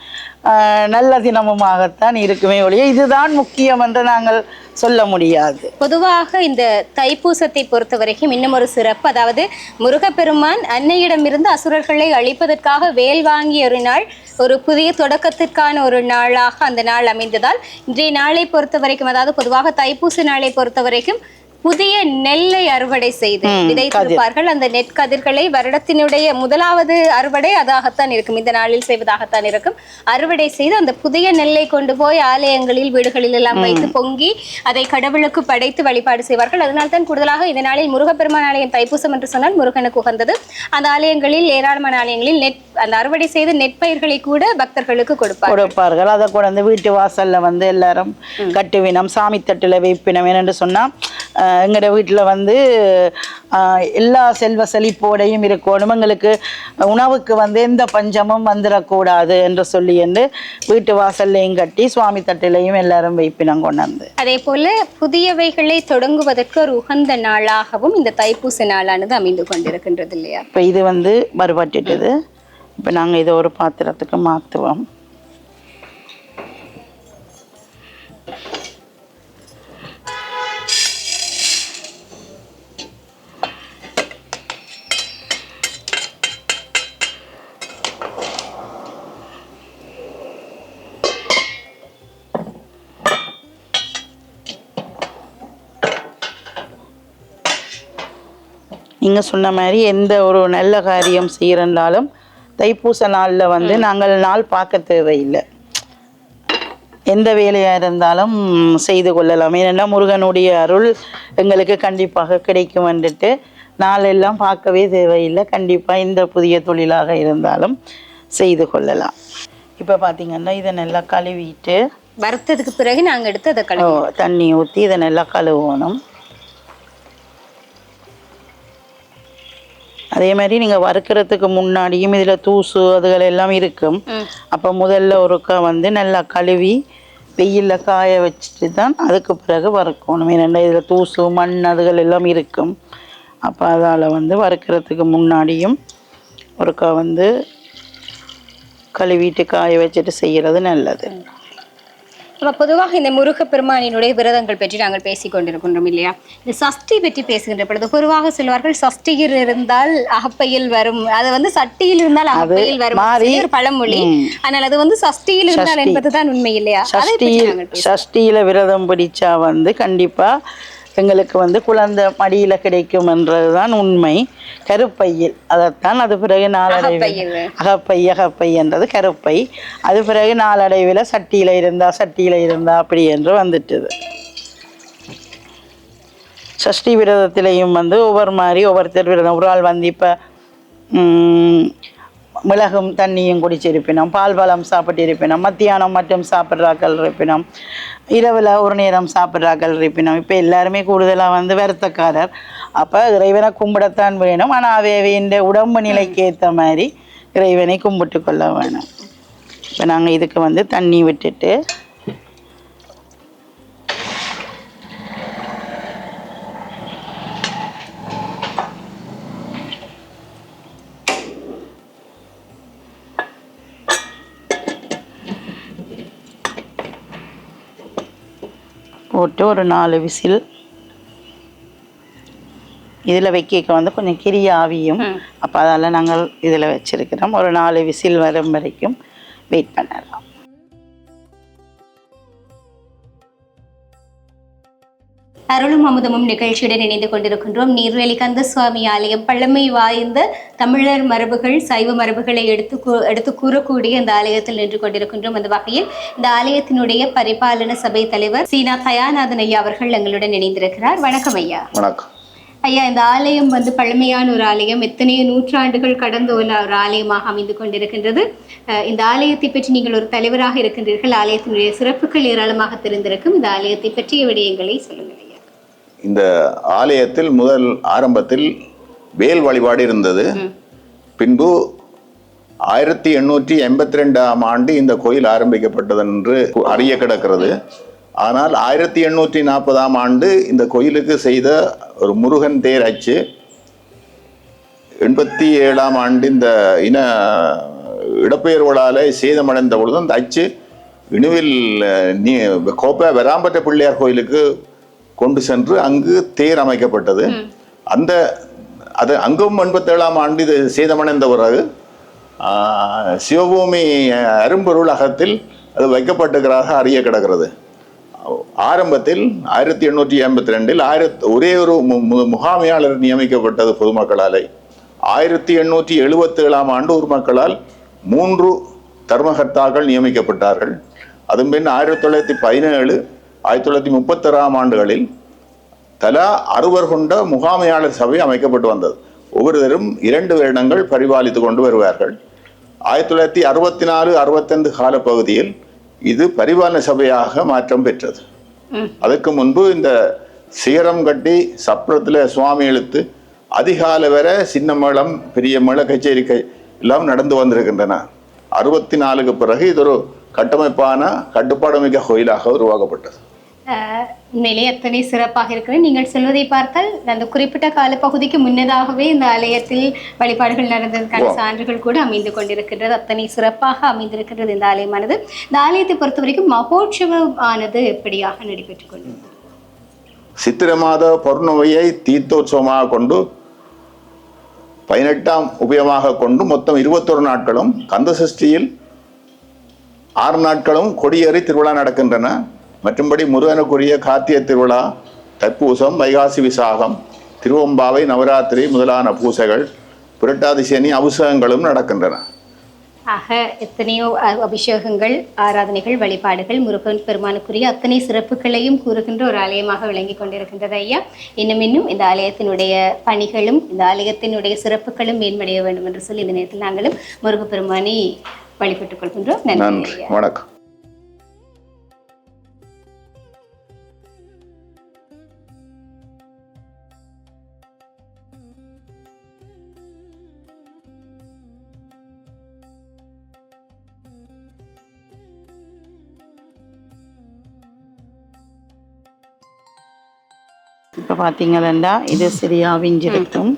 நல்ல தினமுமாகத்தான் இருக்குமே ஒழிய இதுதான் முக்கியம் என்று நாங்கள் சொல்ல முடியாது. பொதுவாக இந்த தைப்பூசத்தை பொறுத்த வரைக்கும் இன்னும் ஒரு சிறப்பு, அதாவது முருகப்பெருமான் அன்னையிடமிருந்து அசுரர்களை அழிப்பதற்காக வேல் வாங்கிய ஒரு நாள், ஒரு புதிய தொடக்கத்திற்கான ஒரு நாளாக அந்த நாள் அமைந்ததால் இன்றைய நாளை பொறுத்த வரைக்கும், அதாவது பொதுவாக தைப்பூச நாளை பொறுத்த வரைக்கும் புதிய நெல்லை அறுவடை செய்து விதைத்திருப்பார்கள். அந்த நெற்கதிர்களை வருடத்தினுடைய முதலாவது அறுவடை அதாகத்தான் இருக்கும், இந்த நாளில் செய்வதாகத்தான் இருக்கும். அறுவடை செய்து அந்த புதிய நெல்லை கொண்டு போய் ஆலயங்களில் வீடுகளில் எல்லாம் வைத்து பொங்கி அதை கடவுளுக்கு படைத்து வழிபாடு செய்வார்கள். அதனால் தான் கூடுதலாக இந்த நாளில் முருகப்பெருமான் ஆலயம் தைப்பூசம் என்று சொன்னால் முருகனுக்கு உகந்தது. அந்த ஆலயங்களில் ஏராளமான ஆலயங்களில் அந்த அறுவடை செய்த நெற்பயிர்களை கூட பக்தர்களுக்கு கொடுப்பார்கள். அதை கூட அந்த வீட்டு வாசல்ல வந்து எல்லாரும் கட்டுவினம், சாமி தட்டுல வைப்பினம். என்று சொன்னா எங்களோட வீட்டில் வந்து எல்லா செல்வ செழிப்போடையும் இருக்கணும், எங்களுக்கு உணவுக்கு வந்து எந்த பஞ்சமும் வந்துடக்கூடாது என்று சொல்லி வீட்டு வாசல்லையும் கட்டி சுவாமி தட்டிலையும் எல்லாரும் வைப்பினம் கொண்டாந்து. அதே போல புதியவைகளை தொடங்குவதற்கு ஒரு உகந்த நாளாகவும் இந்த தைப்பூச நாளானது அமைந்து கொண்டிருக்கின்றது இல்லையா? இப்போ இது வந்து மறுபட்டுட்டது. இப்போ நாங்கள் இதை ஒரு பாத்திரத்துக்கு மாற்றுவோம். நீங்கள் சொன்ன மாதிரி எந்த ஒரு நல்ல காரியம் செய்கிறனாலும் தைப்பூச நாளில் வந்து நாங்கள் நாள் பார்க்க தேவையில்லை, எந்த வேலையாக இருந்தாலும் செய்து கொள்ளலாம். ஏன்னா முருகனுடைய அருள் எங்களுக்கு கண்டிப்பாக கிடைக்கும் வந்துட்டு நாளெல்லாம் பார்க்கவே தேவையில்லை. கண்டிப்பாக இந்த புதிய தொழிலாக இருந்தாலும் செய்து கொள்ளலாம். இப்போ பார்த்தீங்கன்னா இதை நல்லா கழுவிட்டு வறுத்ததுக்கு பிறகு நாங்கள் எடுத்து அதை தண்ணி ஊற்றி இதை நல்லா கழுவணும். அதே மாதிரி நீங்கள் வறுக்கிறதுக்கு முன்னாடியும் இதில் தூசு அதுகள் எல்லாம் இருக்கும். அப்போ முதல்ல ஒருக்கா வந்து நல்லா கழுவி வெயிலில் காய வச்சுட்டு தான் அதுக்கு பிறகு வறுக்கணும். ஏன்னா இதில் தூசு மண் அதுகள் எல்லாம் இருக்கும். அப்போ அதால் வந்து வறுக்கிறதுக்கு முன்னாடியும் ஒருக்கா வந்து கழுவிட்டு காய வச்சுட்டு செய்கிறது நல்லது. நம்ம பொதுவாக இந்த முருகப்பெருமானினுடைய விரதங்கள் பற்றி நாங்கள் பேசிக் கொண்டிருக்கின்றோம் இல்லையா? இந்த சஷ்டி பற்றி பேசுகின்ற பொழுது பொதுவாக சொல்வார்கள் சஷ்டியில் இருந்தால் அகப்பையில் வரும், அது வந்து சட்டியில் இருந்தால் அகப்பையில் வரும் ஒரு பழமொழி. ஆனால் அது வந்து சஷ்டியில் இருந்தால் என்பதுதான் உண்மை இல்லையா? சஷ்டியில விரதம் பிடிச்சா வந்து கண்டிப்பா எங்களுக்கு வந்து குழந்தை மடியில் கிடைக்கும் என்றதுதான் உண்மை. கருப்பையில் அதைத்தான் அது பிறகு நாளடைவில் அகப்பை என்றது கருப்பை. அது பிறகு நாளடைவில் சட்டியில் இருந்தா அப்படி என்று வந்துட்டுது. சஷ்டி விரதத்திலையும் வந்து ஒவ்வொரு மாதிரி ஒவ்வொருத்தர் விரதம். ஒரு ஆள் வந்து இப்போ மிளகும் தண்ணியும் குடிச்சிருப்பினோம், பால் பழம் சாப்பிட்டு இருப்பினோம், மத்தியானம் மட்டும் சாப்பிட்றாக்கள் இருப்பினோம், இரவில் ஒரு நேரம் சாப்பிட்றாக்கள் இருப்பினோம். இப்போ எல்லாருமே கூடுதலாக வந்து வருத்தக்காரர். அப்போ இறைவனை கும்பிடத்தான் வேணும், ஆனால் அவையின் உடம்பு நிலைக்கு ஏற்ற மாதிரி இறைவனை கும்பிட்டு கொள்ள வேணும். இப்போ நாங்கள் இதுக்கு வந்து தண்ணி விட்டுட்டு போட்டு ஒரு 4 விசில் இதில் வைக்க வந்து கொஞ்சம் கிரிய ஆவியும். அப்போ அதால் நாங்கள் இதில் வச்சுருக்கிறோம். ஒரு 4 விசில் வரும் வரைக்கும் வெயிட் பண்ணலாம். அருளும் அமுதமும் நிகழ்ச்சியுடன் இணைந்து கொண்டிருக்கின்றோம். நீர்வேலி கந்தசுவாமி ஆலயம் பழமை வாய்ந்த தமிழர் மரபுகள் சைவ மரபுகளை எடுத்து கூறக்கூடிய இந்த ஆலயத்தில் நின்று கொண்டிருக்கின்றோம். அந்த வகையில் இந்த ஆலயத்தினுடைய பரிபாலன சபை தலைவர் சீனா தயாநாதன் ஐயா அவர்கள் எங்களுடன் இணைந்திருக்கிறார். வணக்கம் ஐயா. வணக்கம் ஐயா. இந்த ஆலயம் வந்து பழமையான ஒரு ஆலயம், எத்தனையோ நூற்றாண்டுகள் கடந்த ஒரு ஆலயமாக அமைந்து கொண்டிருக்கின்றது. இந்த ஆலயத்தை பற்றி நீங்கள் ஒரு தலைவராக இருக்கின்றீர்கள், ஆலயத்தினுடைய சிறப்புகள் ஏராளமாக தெரிந்திருக்கும். இந்த ஆலயத்தை பற்றிய விடயங்களை சொல்லுங்கள் ஐயா. இந்த ஆலயத்தில் ஆரம்பத்தில் வேல் வழிபாடு இருந்தது. பின்பு 1882ஆம் ஆண்டு இந்த கோயில் ஆரம்பிக்கப்பட்டது என்று அறிய கிடக்கிறது. ஆனால் 1840ஆம் ஆண்டு இந்த கோயிலுக்கு செய்த ஒரு முருகன் தேர் அச்சு 87ஆம் ஆண்டு இந்த இன இடப்பெயர்வுகளால் சேதமடைந்த பொழுது அந்த அச்சு இணுவில் கோப்பை வராம்பற்ற பிள்ளையார் கோயிலுக்கு கொண்டு சென்று அங்கு தேர் அமைக்கப்பட்டது. அது அங்கும் 87ஆம் ஆண்டு இது சேதமடைந்த பிறகு சிவபூமி அரும்பொருள் அகத்தில் அது வைக்கப்பட்டிருக்கிறதாக அறிய கிடக்கிறது. ஆரம்பத்தில் 1852 ஒரே ஒரு முகாமையாளர் நியமிக்கப்பட்டது பொதுமக்களால். 1877ஆம் ஆண்டு ஊர் மக்களால் 3 தர்மகர்த்தாக்கள் நியமிக்கப்பட்டார்கள். அதன் பின் 1917 1936ஆம் ஆண்டுகளில் தலா 60 கொண்ட முகாமையாளர் சபை அமைக்கப்பட்டு வந்தது. ஒவ்வொருவரும் 2 வருடங்கள் பரிபாலித்து கொண்டு வருவார்கள். 1964-65 காலப்பகுதியில் இது பரிபாலன சபையாக மாற்றம் பெற்றது. அதற்கு முன்பு இந்த சிகரம் கட்டி சப்ரத்தில் சுவாமி எழுத்து அதிகாலை வரை சின்ன மேளம் பெரிய மேள கச்சேரி எல்லாம் நடந்து வந்திருக்கின்றன. 64க்கு பிறகு இது ஒரு கட்டமைப்பான கட்டுப்பாடு மிக்க கோயிலாக உருவாக்கப்பட்டது. உண்மையிலேயே அத்தனை சிறப்பாக இருக்கிறது. நீங்கள் சொல்வதை பார்த்தால் அந்த குறிப்பிட்ட காலப்பகுதிக்கு முன்னதாகவே இந்த ஆலயத்தில் வழிபாடுகள் நடந்ததற்கான சான்றுகள் கூட அமைந்து கொண்டிருக்கின்றது. அத்தனை சிறப்பாக அமைந்திருக்கின்றது இந்த ஆலயமானது. இந்த ஆலயத்தை பொறுத்த வரைக்கும் மகோற்சவம் ஆனது எப்படியாக நடைபெற்றுக் கொண்டிருக்கிறது? சித்திரை மாத பௌர்ணமியை தீர்த்தோற்சவமாக கொண்டு 18ஆம் உபயமாக கொண்டு மொத்தம் 21 நாட்களும், கந்த சஷ்டியில் 6 நாட்களும் கொடியேறி திருவிழா நடக்கின்றன. மற்றும்படி முருகனுக்குரிய கார்த்திகை திருவிழா, தைப்பூசம், வைகாசி விசாகம், திருவம்பாவை, நவராத்திரி முதலான பூசைகள், புரட்டாதி சனி அபிஷேகங்களும் நடக்கின்றன. ஆக எத்தனையோ அபிஷேகங்கள், ஆராதனைகள், வழிபாடுகள், முருகன் பெருமானுக்குரிய அத்தனை சிறப்புகளையும் கூறுகின்ற ஒரு ஆலயமாக விளங்கி கொண்டிருக்கின்றது ஐயா. இன்னும் இந்த ஆலயத்தினுடைய பணிகளும் இந்த ஆலயத்தினுடைய சிறப்புகளும் மேன்மடைய வேண்டும் என்று சொல்லி இந்த நேரத்தில் நாங்களும் முருகப்பெருமானை வழிபட்டுக் கொள்கின்றோம். நன்றி. வணக்கம். இப்போ பார்த்தீங்கன்னா இது சரியா விஞ்சிருக்கும்.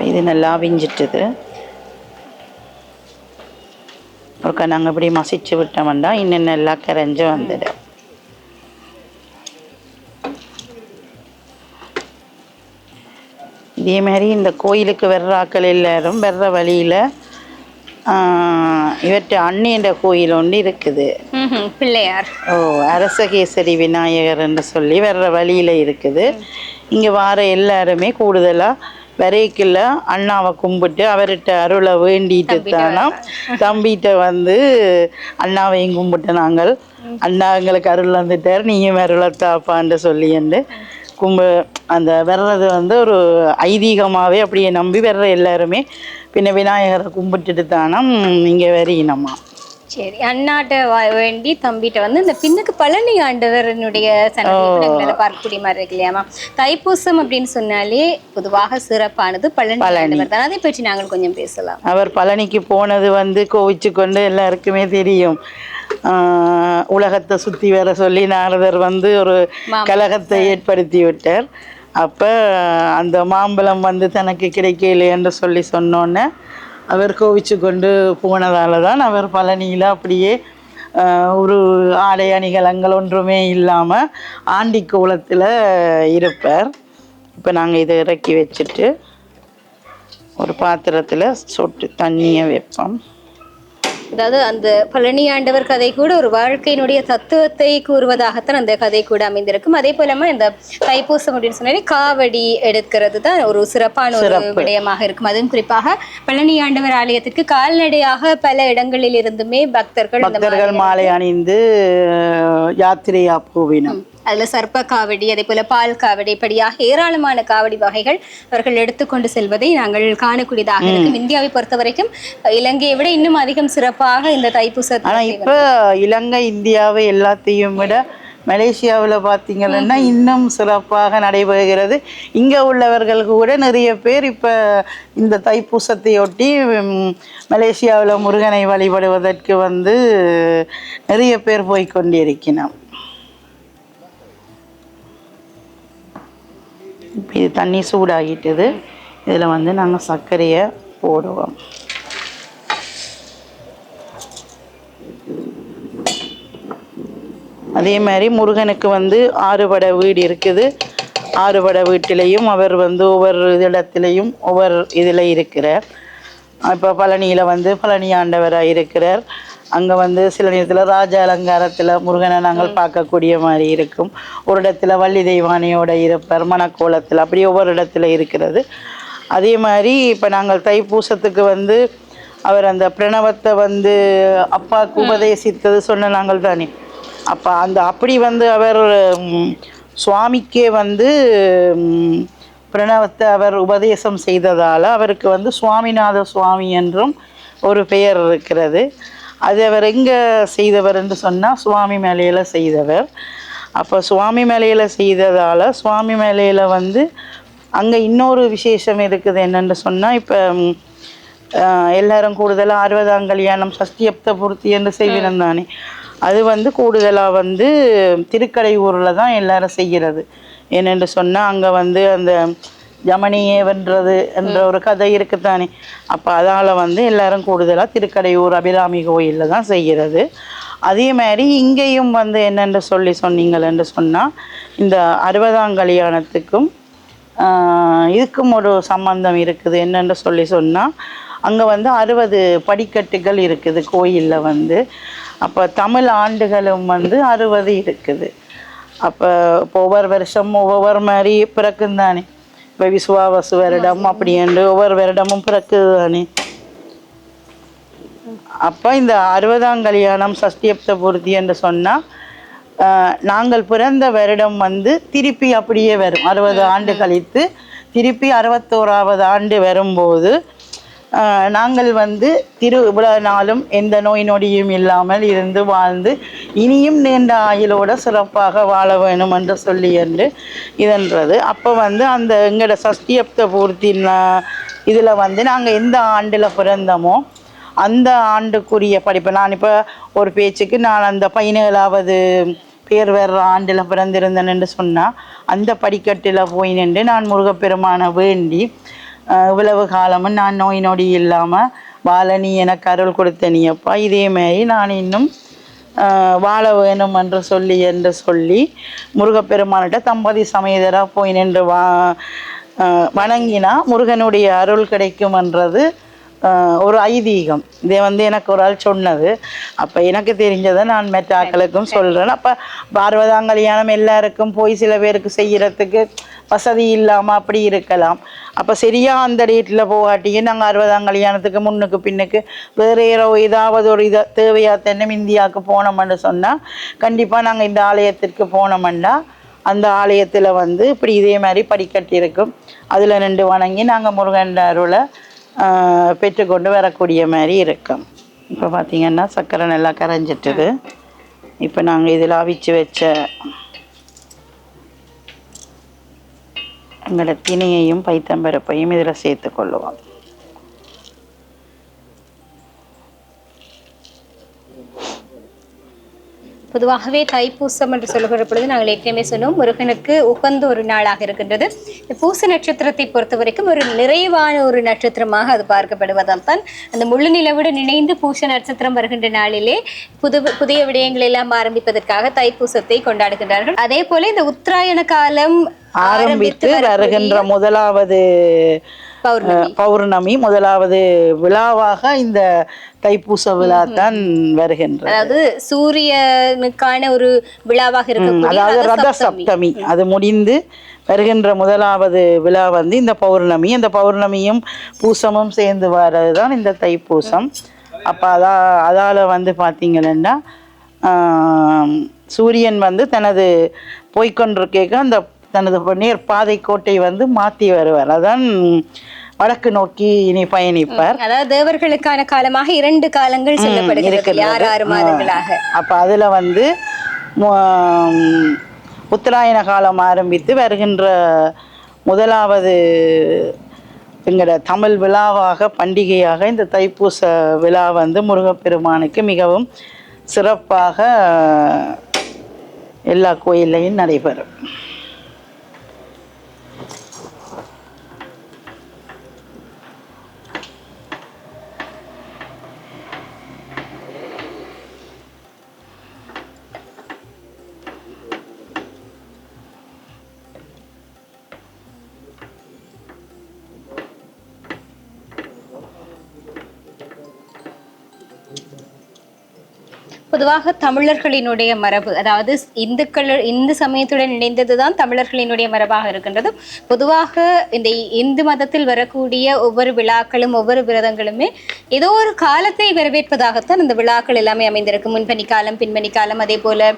இது நல்லா விஞ்சிட்டுது. ஒருக்கா நாங்கள் இப்படி மசிச்சு விட்டோம்னா இன்னும் நல்லா கரைஞ்சி வந்துடும். இதே மாதிரி இந்த கோயிலுக்கு வர்ற ஆக்கள் எல்லாரும் வர்ற வழியில் இவற்றை அண்ணின்ற கோயில் ஒன்று இருக்குது, பிள்ளையார். அரசகேசரி விநாயகர் என்று சொல்லி வர்ற வழியில் இருக்குது. இங்கே வார எல்லாருமே கூடுதலாக வரைக்குள்ள அண்ணாவை கும்பிட்டு அவர்கிட்ட அருளை வேண்டிட்டு தானா தம்பிகிட்ட வந்து அண்ணாவையும் கும்பிட்டு நாங்கள் அண்ணா எங்களுக்கு அருள் வந்துட்டார், நீயும் அருளை தாப்பான்னு சொல்லி அந்த வர்றது வந்து ஒரு ஐதீகமாகவே அப்படியே நம்பி வர்ற எல்லாருமே பின்ன விநாயகரை கும்பிட்டுட்டு தானா இங்கே வரையினம்மா. சரி, அண்ணாட்ட வேண்டி தம்பிட்ட வந்து இந்த பின்னுக்கு பழனி ஆண்டவரனுடைய சன்னதிகளை பார்க்கக்கூடிய மாதிரி இருக்கு இல்லையாமா. தைப்பூசம் அப்படின்னு சொன்னாலே பொதுவாக சிறப்பானது பழனி ஆண்டவர் தான். அதை பற்றி நாங்கள் கொஞ்சம் பேசலாம். அவர் பழனிக்கு போனது வந்து கோவிச்சு கொண்டு எல்லாருக்குமே தெரியும். உலகத்தை சுற்றி வர சொல்லி நாரதர் வந்து ஒரு கலகத்தை ஏற்படுத்தி விட்டார். அப்போ அந்த மாம்பழம் வந்து தனக்கு கிடைக்கல என்று சொல்லி சொன்னோன்னே அவர் கோவிச்சு கொண்டு போனதால தான் அவர் பழனியில் அப்படியே ஒரு ஆடை அணிகலங்கள் ஒன்றுமே இல்லாமல் ஆண்டி கோலத்தில் இருப்பார். இப்போ நாங்கள் இதை இறக்கி வச்சுட்டு ஒரு பாத்திரத்தில் சொட்டு தண்ணியை வைப்போம். அதாவது அந்த பழனி ஆண்டவர் கதை கூட ஒரு வாழ்க்கையினுடைய தத்துவத்தை கூறுவதாகத்தான் அந்த கதை கூட அமைந்திருக்கும். அதே போலமா இந்த தைப்பூசம் அப்படின்னு சொன்னாலே காவடி எடுக்கிறது தான் ஒரு சிறப்பான ஒரு விடயமாக இருக்கும். அதுவும் குறிப்பாக பழனி ஆண்டவர் ஆலயத்திற்கு கால்நடையாக பல இடங்களில் இருந்துமே பக்தர்கள் மாலை அணிந்து யாத்திரையா போவினம். அதுல சர்ப்ப காவடி, அதே போல பால் காவடி, இப்படியாக ஏராளமான காவடி வகைகள் அவர்கள் எடுத்துக்கொண்டு செல்வதை நாங்கள் காணக்கூடியதாக இருக்கும். இந்தியாவை பொறுத்த வரைக்கும் இலங்கையை விட இன்னும் அதிகம் சிறப்பாக இந்த தைப்பூசத்தை. ஆனா இப்ப இலங்கை இந்தியாவை எல்லாத்தையும் விட மலேசியாவில் பார்த்தீங்கன்னா இன்னும் சிறப்பாக நடைபெறுகிறது. இங்கே உள்ளவர்கள் கூட நிறைய பேர் இப்போ இந்த தைப்பூசத்தையொட்டி மலேசியாவில் முருகனை வழிபடுவதற்கு வந்து நிறைய பேர் போய்கொண்டிருக்கிறோம். இப்போ இது தண்ணி சூடாகிட்டது. இதில் வந்து நாங்கள் சர்க்கரையை போடுவோம். அதே மாதிரி முருகனுக்கு வந்து 6 படை வீடு இருக்குது. 6 படை வீட்டிலையும் அவர் வந்து ஒவ்வொரு இடத்துலையும் ஒவ்வொரு இதில் இருக்கிறார். இப்போ பழனியில் வந்து பழனி ஆண்டவராக இருக்கிறார். அங்கே வந்து சில நேரத்தில் ராஜ அலங்காரத்தில் முருகனை நாங்கள் பார்க்கக்கூடிய மாதிரி இருக்கும். ஒரு இடத்துல வள்ளி தெய்வானையோடு இருப்பார், மணக்கோலத்தில், அப்படி ஒவ்வொரு இடத்துல இருக்கிறது. அதே மாதிரி இப்போ நாங்கள் தைப்பூசத்துக்கு வந்து அவர் அந்த பிரணவத்தை வந்து அப்பாவுக்கு உபதேசித்தது சொன்ன நாங்கள் தானே. அப்போ அப்படி வந்து அவர் சுவாமிக்கே வந்து பிரணவத்தை அவர் உபதேசம் செய்ததால் அவருக்கு வந்து சுவாமிநாத சுவாமி என்றும் ஒரு பெயர் இருக்கிறது. அது அவர் எங்கே செய்தவர் என்று சொன்னால் சுவாமி மலையில் செய்தவர். அப்போ சுவாமி மலையில் செய்ததால் சுவாமி மலையில் வந்து அங்கே இன்னொரு விசேஷம் இருக்குது. என்னென்னு சொன்னால் இப்போ எல்லாரும் கூடுதலாக 60ஆம் கல்யாணம் சஷ்டியப்த பூர்த்தி என்று செய்வினம் தானே. அது வந்து கூடுதலாக வந்து திருக்கடையூரில் தான் எல்லாரும் செய்கிறது. ஏனென்று சொன்னால் அங்கே வந்து அந்த ஜமனியே வென்றது என்ற ஒரு கதை இருக்குத்தானே. அப்போ அதால் வந்து எல்லாரும் கூடுதலாக திருக்கடையூர் அபிராமி கோயிலில் தான் செய்கிறது. அதே மாதிரி இங்கேயும் வந்து என்னென்று சொன்னீங்கள் என்று சொன்னால் இந்த 60ஆம் கல்யாணத்துக்கும் இதுக்கும் ஒரு சம்பந்தம் இருக்குது. என்னென்று சொன்னால் அங்கே வந்து 60 படிக்கட்டுகள் இருக்குது கோயிலில் வந்து. அப்போ தமிழ் ஆண்டுகளும் வந்து 60 இருக்குது. அப்போ இப்போ ஒவ்வொரு வருஷம் ஒவ்வொரு மாதிரி பிறக்கும் தானே. இப்போ விசுவாவசு வருடம் அப்படி என்று ஒவ்வொரு வருடமும் பிறக்குது தானே. அப்போ இந்த 60ஆம் கல்யாணம் சஷ்டியப்த பூர்த்தி என்று சொன்னால் நாங்கள் பிறந்த வருடம் வந்து திருப்பி அப்படியே வரும். 60 ஆண்டு கழித்து திருப்பி 61ஆவது ஆண்டு வரும்போது நாங்கள் வந்து இவ்வளவு நாளும் எந்த நோய் நொடியும் இல்லாமல் இருந்து வாழ்ந்து இனியும் நீண்ட ஆயுளோட சிறப்பாக வாழ வேணும் என்று சொல்லி என்று இதன்றது. அப்போ வந்து அந்த எங்களோட சஷ்டியப்த பூர்த்தி இதில் வந்து நாங்கள் எந்த ஆண்டில் பிறந்தோமோ அந்த ஆண்டுக்குரிய படிப்பு. நான் இப்போ ஒரு பேச்சுக்கு நான் அந்த 17ஆவது பேர் வேறு ஆண்டில் பிறந்திருந்தேன் என்று சொன்னால் அந்த படிக்கட்டில் போய் நின்று நான் முருகப்பெருமானை வேண்டி இவ்வளவு காலமும் நான் நோய் நொடி இல்லாமல் வாழ நீ எனக்கு அருள் கொடுத்த நீ அப்பா, இதே மாதிரி நான் இன்னும் வாழ வேணும் என்று சொல்லி முருகப்பெருமானிட்ட தம்பதி சமேதராக போய் நின்று வணங்கினா முருகனுடைய அருள் கிடைக்கும்ன்றது ஒரு ஐதீகம். இதை வந்து எனக்கு ஒரு ஆள் சொன்னது. அப்போ எனக்கு தெரிஞ்சதை நான் மற்ற ஆக்களுக்கும் சொல்கிறேன். அப்போ 60ஆம் கல்யாணம் எல்லாருக்கும் போய் சில பேருக்கு செய்கிறதுக்கு வசதி இல்லாமல் அப்படி இருக்கலாம். அப்போ சரியாக அந்த டேட்டில் போகாட்டியே நாங்கள் 60ஆம் கல்யாணத்துக்கு முன்னுக்கு பின்னுக்கு வேறு ஏதாவது ஒரு தேவையாக தென்னை இந்தியாவுக்கு போனோம்னு சொன்னால் கண்டிப்பாக நாங்கள் இந்த ஆலயத்திற்கு போனோம்னா அந்த ஆலயத்தில் வந்து இப்படி இதே மாதிரி படிக்கட்டு இருக்கும். அதில் நின்று வணங்கி நாங்கள் முருகன் அருளை பெற்றுக்கொண்டு வரக்கூடிய மாதிரி இருக்கும். இப்போ பார்த்திங்கன்னா சர்க்கரை நல்லா கரைஞ்சிட்டுது. இப்போ நாங்கள் இதில் அவிச்சு வச்ச எங்களோட திணையையும் பைத்தம்பருப்பையும் இதில் சேர்த்து கொள்ளுவோம். பொதுவாகவே தைப்பூசம் என்று சொல்லுகிற பொழுது நாங்கள் ஏற்கனவே சொன்னோம் முருகனுக்கு உகந்த ஒரு நாளாக இருக்கின்றது. இந்த பூச நட்சத்திரத்தை பொறுத்த வரைக்கும் ஒரு நிறைவான ஒரு நட்சத்திரமாக அது பார்க்கப்படுவதால் தான் அந்த முழு நிலவுடன் இணைந்து பூச நட்சத்திரம் வருகின்ற நாளிலே புதிய விடயங்கள் எல்லாம் ஆரம்பிப்பதற்காக தைப்பூசத்தை கொண்டாடுகின்றார்கள். அதே போல இந்த உத்தராயண காலம் ஆரம்பித்து வருகின்ற முதலாவது பௌர்ணமி முதலாவது விழாவாக இந்த தைப்பூச விழா தான் வருகின்றது. அதாவது சூரியனுக்கான ஒரு விழாவாக இருக்கு. அதாவது ரத சப்தமி அது முடிந்து வருகின்ற முதலாவது விழா வந்து இந்த பௌர்ணமி. அந்த பௌர்ணமியும் பூசமும் சேர்ந்து வர்றது தான் இந்த தைப்பூசம். அப்போ அதால் வந்து பார்த்தீங்கன்னா சூரியன் வந்து தனது போய்கொண்டிருக்க அந்த தனது நேர் பாதை கோட்டை வந்து மாற்றி வருவார். அதான் வடக்கு நோக்கி இனி பயணிப்பார். அதாவது தேவர்களுக்கான காலமாக 2 காலங்கள் சொல்லப்படுகிறது, 6 மாதங்களாக. அப்போ அதில் வந்து உத்தராயண காலம் ஆரம்பித்து வருகின்ற முதலாவது எங்களோட தமிழ் விழாவாக பண்டிகையாக இந்த தைப்பூச விழா வந்து முருகப்பெருமானுக்கு மிகவும் சிறப்பாக எல்லா கோயில்லையும் நடைபெறும். பொதுவாக தமிழர்களினுடைய மரபு, அதாவது இந்து சமயத்துடன் இணைந்ததுதான் தமிழர்களினுடைய மரபாக இருக்கின்றது. பொதுவாக இந்த இந்து மதத்தில் வரக்கூடிய ஒவ்வொரு விழாக்களும் ஒவ்வொரு விரதங்களுமே ஏதோ ஒரு காலத்தை வரவேற்பதாகத்தான் இந்த விழாக்கள் எல்லாமே அமைந்திருக்கு. முன்பனி காலம், பின்பனி காலம், அதே போல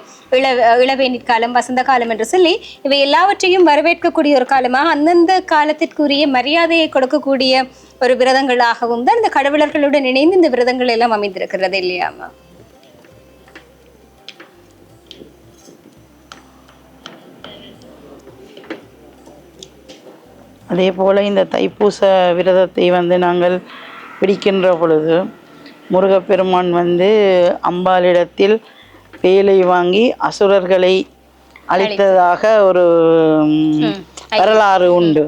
இளவேனி காலம், வசந்த காலம் என்று சொல்லி இவை எல்லாவற்றையும் வரவேற்கக்கூடிய ஒரு காலமாக அந்தந்த காலத்திற்குரிய மரியாதையை கொடுக்கக்கூடிய ஒரு விரதங்களாகவும் தான் இந்த கடவுளர்களுடன் இணைந்து இந்த விரதங்கள் எல்லாம் அமைந்திருக்கிறது இல்லையாமா? அதே போல் இந்த தைப்பூச விரதத்தை வந்து நாங்கள் பிடிக்கின்ற பொழுது முருகப்பெருமான் வந்து அம்பாளிடத்தில் வேலை வாங்கி அசுரர்களை அழித்ததாக ஒரு வரலாறு உண்டு.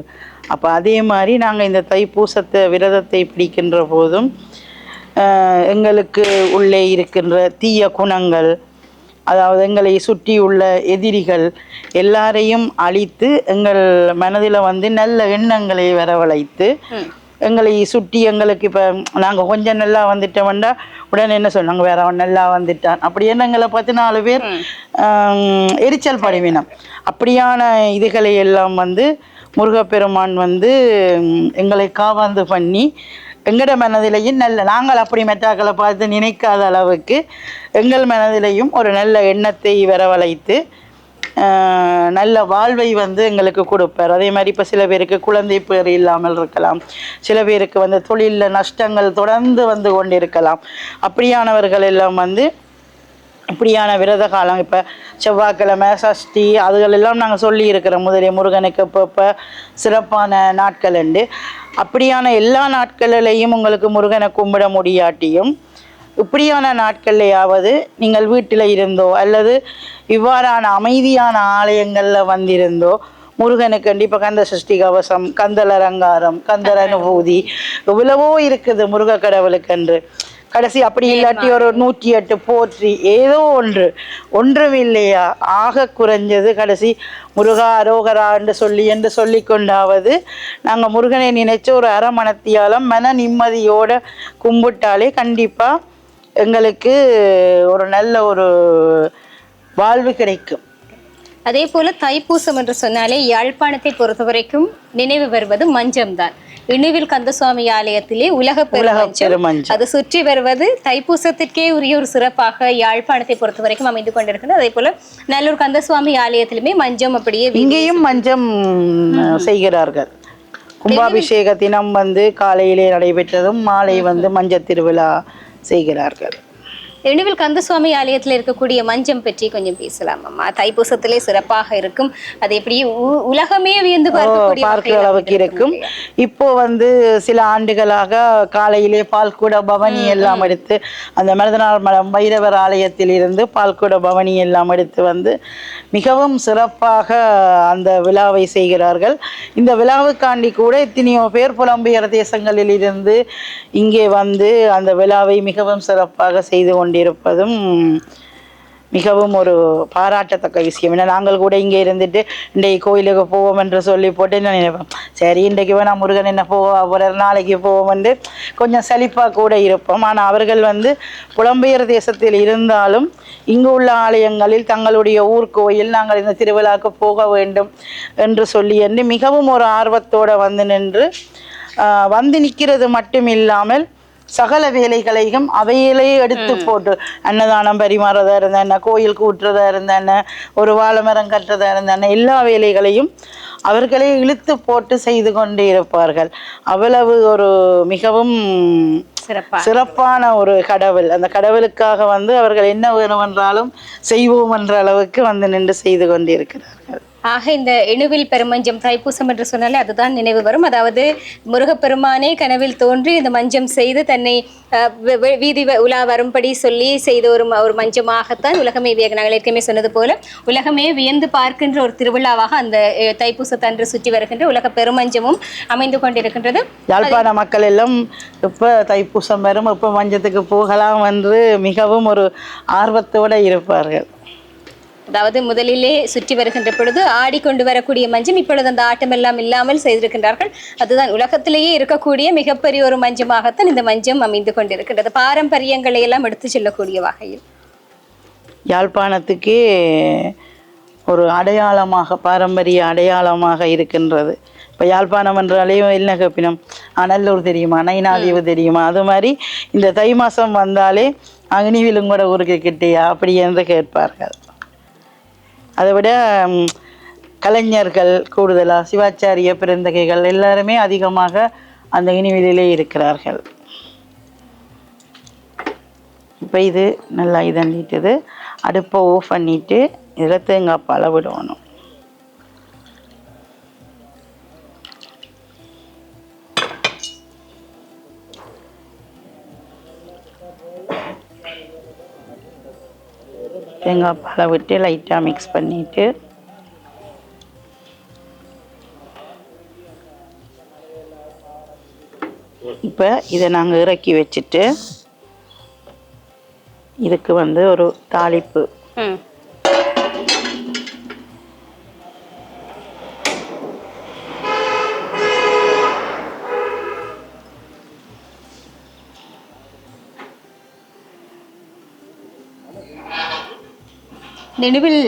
அப்போ அதே மாதிரி நாங்கள் இந்த தைப்பூசத்தை விரதத்தை பிடிக்கின்ற போதும் எங்களுக்கு உள்ளே இருக்கின்ற தீய குணங்கள், அதாவது எங்களை சுற்றி உள்ள எதிரிகள் எல்லாரையும் அழித்து எங்கள் மனதில் வந்து நல்ல எண்ணங்களை வரவழைத்து எங்களை சுற்றி எங்களுக்கு இப்போ நாங்கள் கொஞ்சம் நல்லா வந்துட்டோம்னா உடனே என்ன சொன்னாங்க, வேற அவன் நல்லா வந்துட்டான் அப்படி எண்ணங்களை பார்த்து 4 பேர் எரிச்சல் படுவினம். அப்படியான இதுகளை எல்லாம் வந்து முருகப்பெருமான் வந்து எங்களை காவாந்து பண்ணி எங்களோட மனதிலையும் நாங்கள் அப்படி மெட்டாக்களை பார்த்து நினைக்காத அளவுக்கு எங்கள் மனதிலையும் ஒரு நல்ல எண்ணத்தை வரவழைத்து நல்ல வாழ்வை வந்து எங்களுக்கு கொடுப்பார். அதே மாதிரி இப்போ சில பேருக்கு குழந்தை பேர் இல்லாமல் இருக்கலாம், சில பேருக்கு வந்து தொழிலில் நஷ்டங்கள் தொடர்ந்து வந்து கொண்டிருக்கலாம். அப்படியானவர்கள் எல்லாம் வந்து இப்படியான விரத காலம், இப்போ செவ்வாய்க்கிழமை, சஷ்டி அதுகளெல்லாம் நாங்கள் சொல்லி இருக்கிறோம் முதலிய முருகனுக்கு இப்போ சிறப்பான நாட்கள் உண்டு. அப்படியான எல்லா நாட்களிலையும் உங்களுக்கு முருகனை கும்பிட முடியாட்டியும் இப்படியான நாட்கள்லையாவது நீங்கள் வீட்டில் இருந்தோ அல்லது இவ்வாறான அமைதியான ஆலயங்களில் வந்திருந்தோ முருகனுக்கு கண்டிப்பாக கந்த சஷ்டி கவசம், கந்தல் அலங்காரம், கந்தர் அனுபூதி எவ்வளவோ இருக்குது முருக கடவுளுக்கென்று. கடைசி அப்படி இல்லாட்டி ஒரு 108 போற்றி ஏதோ ஒன்றும் இல்லையா, ஆக குறைஞ்சது கடைசி முருகா அரோகரா என்று சொல்லி கொண்டாவது நாங்கள் முருகனை நினைச்ச ஒரு அரமணத்தியாலும் மன நிம்மதியோடு கும்பிட்டாலே கண்டிப்பாக எங்களுக்கு ஒரு நல்ல ஒரு வாழ்வு கிடைக்கும். அதே போல தைப்பூசம் என்று சொன்னாலே யாழ்ப்பாணத்தை பொறுத்த வரைக்கும் நினைவு வருவது மஞ்சம் தான். இணுவில் கந்தசுவாமி ஆலயத்திலே உலக பெருமஞ்சம், அது சுற்றி வருவது தைப்பூசத்திற்கே உரிய ஒரு சிறப்பாக யாழ்ப்பாணத்தை பொறுத்த வரைக்கும் அமைந்து கொண்டிருக்கிறது. அதே போல நல்லூர் கந்தசுவாமி ஆலயத்திலுமே மஞ்சம் அப்படியே இங்கேயும் மஞ்சம் செய்கிறார்கள். கும்பாபிஷேக தினம் வந்து காலையிலே நடைபெற்றதும் மாலை வந்து மஞ்சள் திருவிழா செய்கிறார்கள். இணுவில் கந்தசுவாமி ஆலயத்தில் இருக்கக்கூடிய மஞ்சம் பற்றி கொஞ்சம் பேசலாம் அம்மா. தைப்பூசத்திலே சிறப்பாக இருக்கும், அது எப்படி உலகமே வியந்து பார்க்கிற அளவுக்கு இருக்கும். இப்போ வந்து சில ஆண்டுகளாக காலையிலே பால்குட பவனி எல்லாம் எடுத்து அந்த மருதநாள் மலம் பைரவர் ஆலயத்தில் இருந்து பால்குட பவனி எல்லாம் எடுத்து வந்து மிகவும் சிறப்பாக அந்த விழாவை செய்கிறார்கள். இந்த விழாவுக்காண்டி கூட எத்தனையோ பேர் புலம்பெயர் தேசங்களில் இருந்து இங்கே வந்து அந்த விழாவை மிகவும் சிறப்பாக செய்து கொண்டிருப்பதும் மிகவும் ஒரு பாராட்டத்தக்க விஷயம். ஏன்னா நாங்கள் கூட இங்கே இருந்துட்டு இன்றைக்கு கோயிலுக்கு போவோம் என்று சொல்லி போட்டு என்ன நினைப்போம், சரி இன்றைக்கு வேணா முருகன் என்ன ஒரு நாளைக்கு போவோம் என்று கொஞ்சம் சலிப்பாக கூட இருப்போம். ஆனால் அவர்கள் வந்து புலம்பெயர் தேசத்தில் இருந்தாலும் இங்கு உள்ள ஆலயங்களில் தங்களுடைய ஊர் கோயில் நாங்கள் இந்த திருவிழாவுக்கு போக வேண்டும் என்று சொல்லி மிகவும் ஒரு ஆர்வத்தோடு வந்து நின்று வந்து நிற்கிறது மட்டும் இல்லாமல் சகல வேலைகளையும் அவையிலேயே எடுத்து போட்டு அன்னதானம் பரிமாறதா இருந்தா என்ன, கோயில் கூட்டுறதா இருந்தா என்ன, ஒரு வாழை மரம் கட்டுறதா இருந்தா என்ன, எல்லா வேலைகளையும் அவர்களே இழுத்து போட்டு செய்து கொண்டே இருப்பார்கள். அவ்வளவு ஒரு மிகவும் சிறப்பான ஒரு கடவுள். அந்த கடவுளுக்காக வந்து அவர்கள் என்ன வேணுமென்றாலும் செய்வோம் என்ற அளவுக்கு வந்து நின்று செய்து கொண்டிருக்கிறார்கள். ஆக இந்த எணுவில் பெருமஞ்சம் தைப்பூசம் என்று சொன்னாலே அதுதான் நினைவு வரும். அதாவது முருகப்பெருமானே கனவில் தோன்றி இந்த மஞ்சம் செய்து தன்னை வீதி உலா வரும்படி சொல்லி செய்த ஒரு மஞ்சமாகத்தான் உலகமே நாங்கள் ஏற்கனவே சொன்னது போல உலகமே வியந்து பார்க்கின்ற ஒரு திருவிழாவாக அந்த தைப்பூசத்தன்று சுற்றி வருகின்ற உலக பெருமஞ்சமும் அமைந்து கொண்டிருக்கின்றது. யாழ்ப்பாண மக்கள் எல்லாம் எப்ப தைப்பூசம் வரும், எப்ப மஞ்சத்துக்கு போகலாம் என்று மிகவும் ஒரு ஆர்வத்தோடு இருப்பார்கள். அதாவது முதலிலே சுற்றி வருகின்ற பொழுது ஆடிக்கொண்டு வரக்கூடிய மஞ்சம் இப்பொழுது அந்த ஆட்டம் எல்லாம் இல்லாமல் செய்திருக்கின்றார்கள். அதுதான் உலகத்திலேயே இருக்கக்கூடிய மிகப்பெரிய ஒரு மஞ்சமாகத்தான் இந்த மஞ்சம் அமைந்து கொண்டிருக்கின்றது. பாரம்பரியங்களை எல்லாம் எடுத்து செல்லக்கூடிய வகையில் யாழ்ப்பாணத்துக்கே ஒரு அடையாளமாக, பாரம்பரிய அடையாளமாக இருக்கின்றது. இப்போ யாழ்ப்பாணம் என்றாலே என்ன கப்பினம், நல்லூர் தெரியுமா, நைனாதீவு தெரியுமா, அது மாதிரி இந்த தை மாதம் வந்தாலே அக்னிவிலும் கூட ஊருக்கு கிட்டேயா அப்படி என்று கேட்பார்கள். அதை விட கலைஞர்கள் கூடுதலாக சிவாச்சாரிய பிறந்தகைகள் எல்லாருமே அதிகமாக அந்த இனிவிலே இருக்கிறார்கள். இப்போ இது நல்லா இதண்டிட்டது. அடுப்பை ஆஃப் பண்ணிட்டு இதில் தேங்காய் பாலை விடணும். தேங்காய் பாலை விட்டு லைட்டாக மிக்ஸ் பண்ணிவிட்டு இப்போ இதை நாங்கள் இறக்கி வச்சுட்டு இதுக்கு வந்து ஒரு தாளிப்பு. நெடுவில்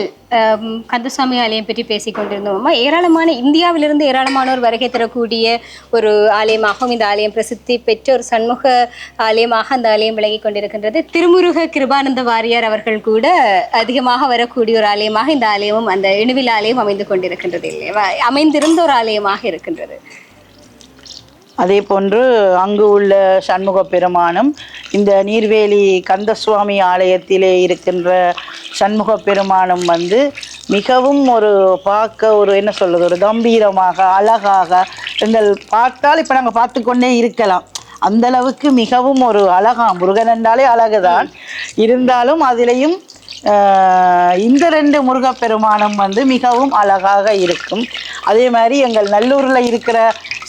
கந்தசுவாமி ஆலயம் பற்றி பேசிக் கொண்டிருந்தோம். ஏராளமான இந்தியாவிலிருந்து ஏராளமானோர் வருகை தரக்கூடிய ஒரு ஆலயமாகவும் இந்த ஆலயம் பிரசித்தி பெற்ற ஒரு சண்முக ஆலயமாக அந்த ஆலயம் விளங்கி கொண்டிருக்கின்றது. திருமுருக கிருபானந்த வாரியார் அவர்கள் கூட அதிகமாக வரக்கூடிய ஒரு ஆலயமாக இந்த ஆலயமும் அந்த எணுவில் ஆலயம் அமைந்து கொண்டிருக்கின்றது இல்லையா, அமைந்திருந்த ஒரு ஆலயமாக இருக்கின்றது. அதே போன்று அங்கு உள்ள சண்முக பெருமானும் இந்த நீர்வேலி கந்தசுவாமி ஆலயத்திலே இருக்கின்ற சண்முக பெருமானும் வந்து மிகவும் ஒரு பார்க்க ஒரு என்ன சொல்றது, ஒரு கம்பீரமாக அழகாக எங்கள் பார்த்தால் இப்போ நாங்கள் பார்த்து கொண்டே இருக்கலாம். அந்த அளவுக்கு மிகவும் ஒரு அழகா, முருகன் என்றாலே அழகுதான் இருந்தாலும் அதிலையும் இந்த ரெண்டு முருகப்பெருமானம் வந்து மிகவும் அழகாக இருக்கும். அதே மாதிரி எங்கள் நல்லூரில் இருக்கிற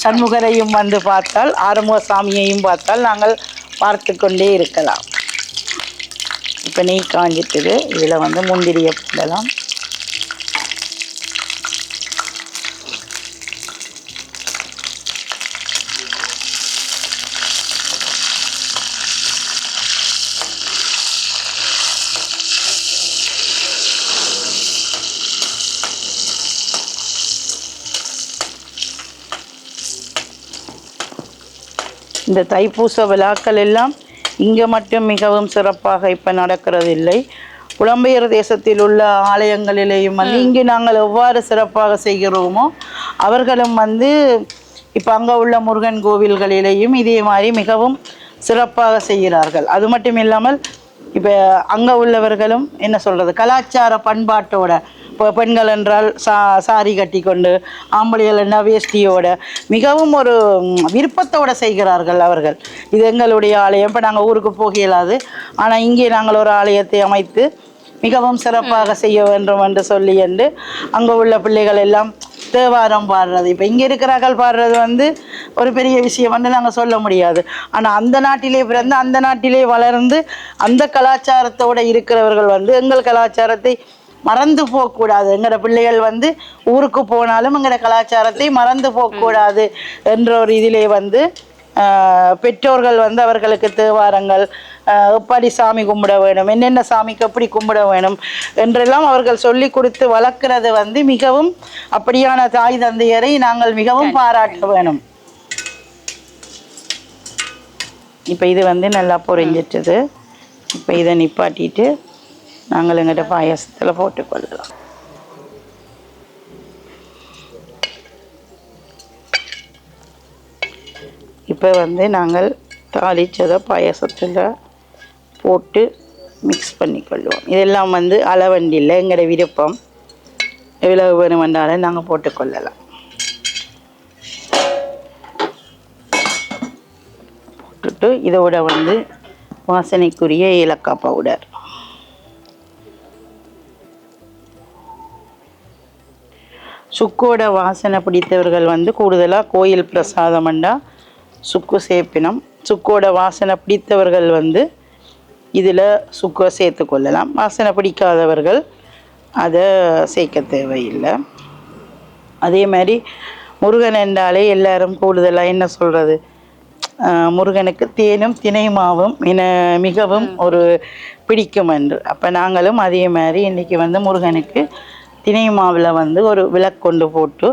சண்முகரையும் வந்து பார்த்தால், ஆறுமுக சாமியையும் பார்த்தால் நாங்கள் பார்த்து கொண்டே இருக்கலாம். இப்போ நெய் காஞ்சிட்டுது. இதில் வந்து முந்திரியை போடலாம். இந்த தைப்பூச விழாக்கள் எல்லாம் இங்கே மட்டும் மிகவும் சிறப்பாக இப்போ நடக்கிறதில்லை. புலம்பெயர் தேசத்தில் உள்ள ஆலயங்களிலேயும் வந்து இங்கே நாங்கள் எவ்வாறு சிறப்பாக செய்கிறோமோ அவர்களும் வந்து இப்போ அங்கே உள்ள முருகன் கோவில்களிலேயும் இதே மாதிரி மிகவும் சிறப்பாக செய்கிறார்கள். அது மட்டும் இல்லாமல் இப்போ அங்கே உள்ளவர்களும் என்ன சொல்கிறது, கலாச்சார பண்பாட்டோட, இப்போ பெண்கள் என்றால் சாரி கட்டி கொண்டு, ஆம்பளைகள் என்ன வேஷ்டியோட மிகவும் ஒரு விருப்பத்தோடு செய்கிறார்கள் அவர்கள். இது எங்களுடைய ஆலயம். இப்போ நாங்கள் ஊருக்கு போக இயலாது, ஆனால் இங்கே நாங்கள் ஒரு ஆலயத்தை அமைத்து மிகவும் சிறப்பாக செய்ய வேண்டும் என்று சொல்லி என்று அங்கே உள்ள பிள்ளைகள் எல்லாம் தேவாரம் பாடுறது. இப்போ இங்கே இருக்கிறார்கள் பாடுறது வந்து ஒரு பெரிய விஷயம் வந்து நாங்கள் சொல்ல முடியாது. ஆனால் அந்த நாட்டிலே பிறந்து அந்த நாட்டிலே வளர்ந்து அந்த கலாச்சாரத்தோடு இருக்கிறவர்கள் வந்து எங்கள் கலாச்சாரத்தை மறந்து போகக்கூடாது. எங்களோட பிள்ளைகள் வந்து ஊருக்கு போனாலும் எங்களோட கலாச்சாரத்தை மறந்து போகக்கூடாது என்ற ஒரு இதிலே வந்து பெற்றோர்கள் வந்து அவர்களுக்கு தேவாரங்கள் எப்படி சாமி கும்பிட வேணும், என்னென்ன சாமிக்கு எப்படி கும்பிட வேணும் என்றெல்லாம் அவர்கள் சொல்லி கொடுத்து வளர்க்கிறது வந்து மிகவும், அப்படியான தாய் தந்தையரை நாங்கள் மிகவும் பாராட்ட வேணும். இப்போ இது வந்து நல்லா பொரிஞ்சிட்டது. இப்போ இதை நிப்பாட்டிட்டு நாங்கள் எங்கிட்ட பாயாசத்தில் போட்டுக்கொள்ளலாம். இப்போ வந்து நாங்கள் தாளிச்சதை பாயாசத்தில் போட்டு மிக்ஸ் பண்ணிக்கொள்வோம். இதெல்லாம் வந்து அளவண்டியில் எங்களோட விருப்பம், எவ்வளவு வேணுமென்றாலும் நாங்கள் போட்டுக்கொள்ளலாம். போட்டுட்டு இதோட வந்து வாசனைக்குரிய ஏலக்காய் பவுடர், சுக்கோட வாசனை பிடித்தவர்கள் வந்து கூடுதலாக கோயில் பிரசாதம்ண்டா சுக்கு சேர்ப்பினம். சுக்கோட வாசனை பிடித்தவர்கள் வந்து இதில் சுக்கை சேர்த்து கொள்ளலாம். வாசனை பிடிக்காதவர்கள் அதை சேர்க்க தேவையில்லை. அதே மாதிரி முருகன் என்றாலே எல்லாரும் கூடுதலாக என்ன சொல்கிறது, முருகனுக்கு தேனும் தினை மாவும் மிகவும் ஒரு பிடிக்கும் என்று. அப்போ நாங்களும் அதே மாதிரி இன்றைக்கி வந்து முருகனுக்கு தினை மாவில் வந்து ஒரு விளக்கு கொண்டு போட்டு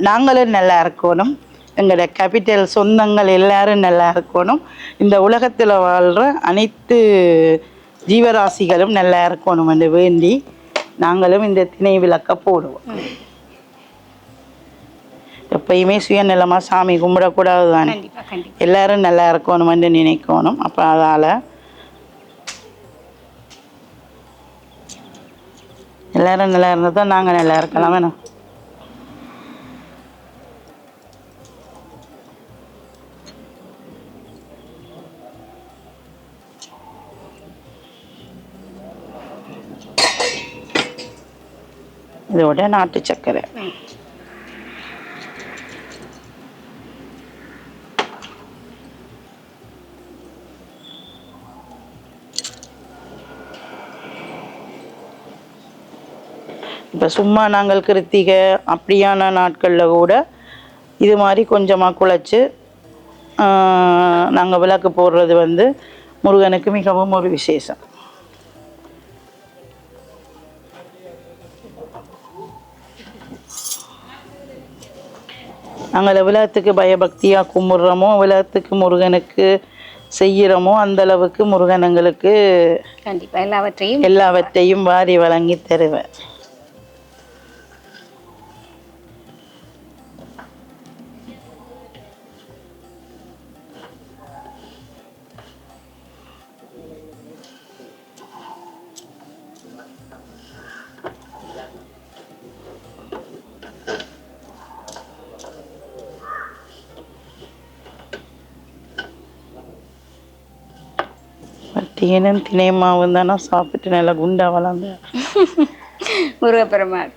நாங்களும் நல்லா இருக்கணும், எங்களோட கேபிட்டல் சொந்தங்கள் எல்லாரும் நல்லா இருக்கணும், இந்த உலகத்தில் வாழ்கிற அனைத்து ஜீவராசிகளும் நல்லா இருக்கணும் என்று வேண்டி நாங்களும் இந்த திணை விளக்க போடுவோம். எப்பயுமே சுயநலமாக சாமி கும்பிடக்கூடாது தானே, எல்லாரும் நல்லா இருக்கணும் என்று நினைக்கணும். அப்போ அதால் எல்லாரும் நல்லா இருந்தால் தான் நாங்கள் நல்லா இருக்கலாம் வேணும். இதோட நாட்டு சர்க்கரை, இப்போ சும்மா நாங்கள் கிருத்திகை அப்படியான நாட்களில் கூட இது மாதிரி கொஞ்சமாக குழைச்சி நாங்கள் விளக்கு போடுறது வந்து முருகனுக்கு மிகவும் ஒரு விசேஷம். நாங்கள் விளக்கத்துக்கு பயபக்தியாக கும்பிட்றோமோ, விளக்கத்துக்கு முருகனுக்கு செய்கிறோமோ, அந்தளவுக்கு முருகன் எங்களுக்கு கண்டிப்பாக எல்லாவற்றையும் வாரி வழங்கி தருவேன். தேனும் தினை மாவும் தானே சாப்பிட்டு நல்லா குண்டா வளர்ந்த முருகப்பெருமாள்.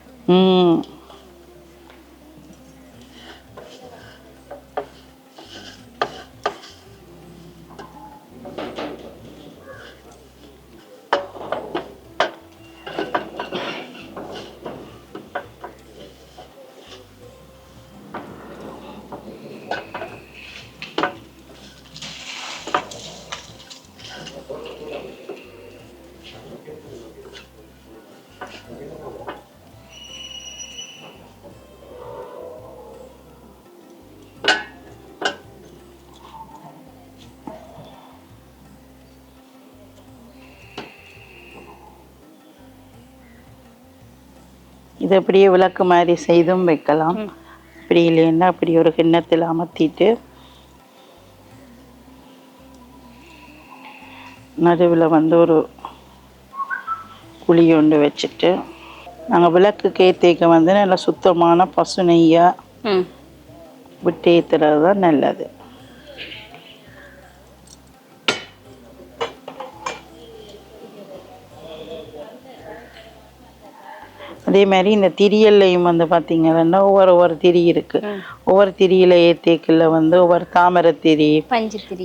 இது அப்படியே விளக்கு மாதிரி செய்தும் வைக்கலாம். அப்படி இல்லைன்னா அப்படி ஒரு கிண்ணத்தில் அமர்த்திட்டு நடுவில் வந்து ஒரு குழி ஒன்று வச்சுட்டு நாங்கள் விளக்குக்கு ஏற்றிக்க வந்து நல்லா சுத்தமான பசு நெய்யாக விட்டு ஏற்றுறது தான் நல்லது. அதே மாதிரி இந்த திரியல்லையும் வந்து பார்த்திங்கன்னா ஒவ்வொரு திரி இருக்குது. ஒவ்வொரு திரியில் ஏற்றிக்கல வந்து ஒவ்வொரு தாமரை திரி,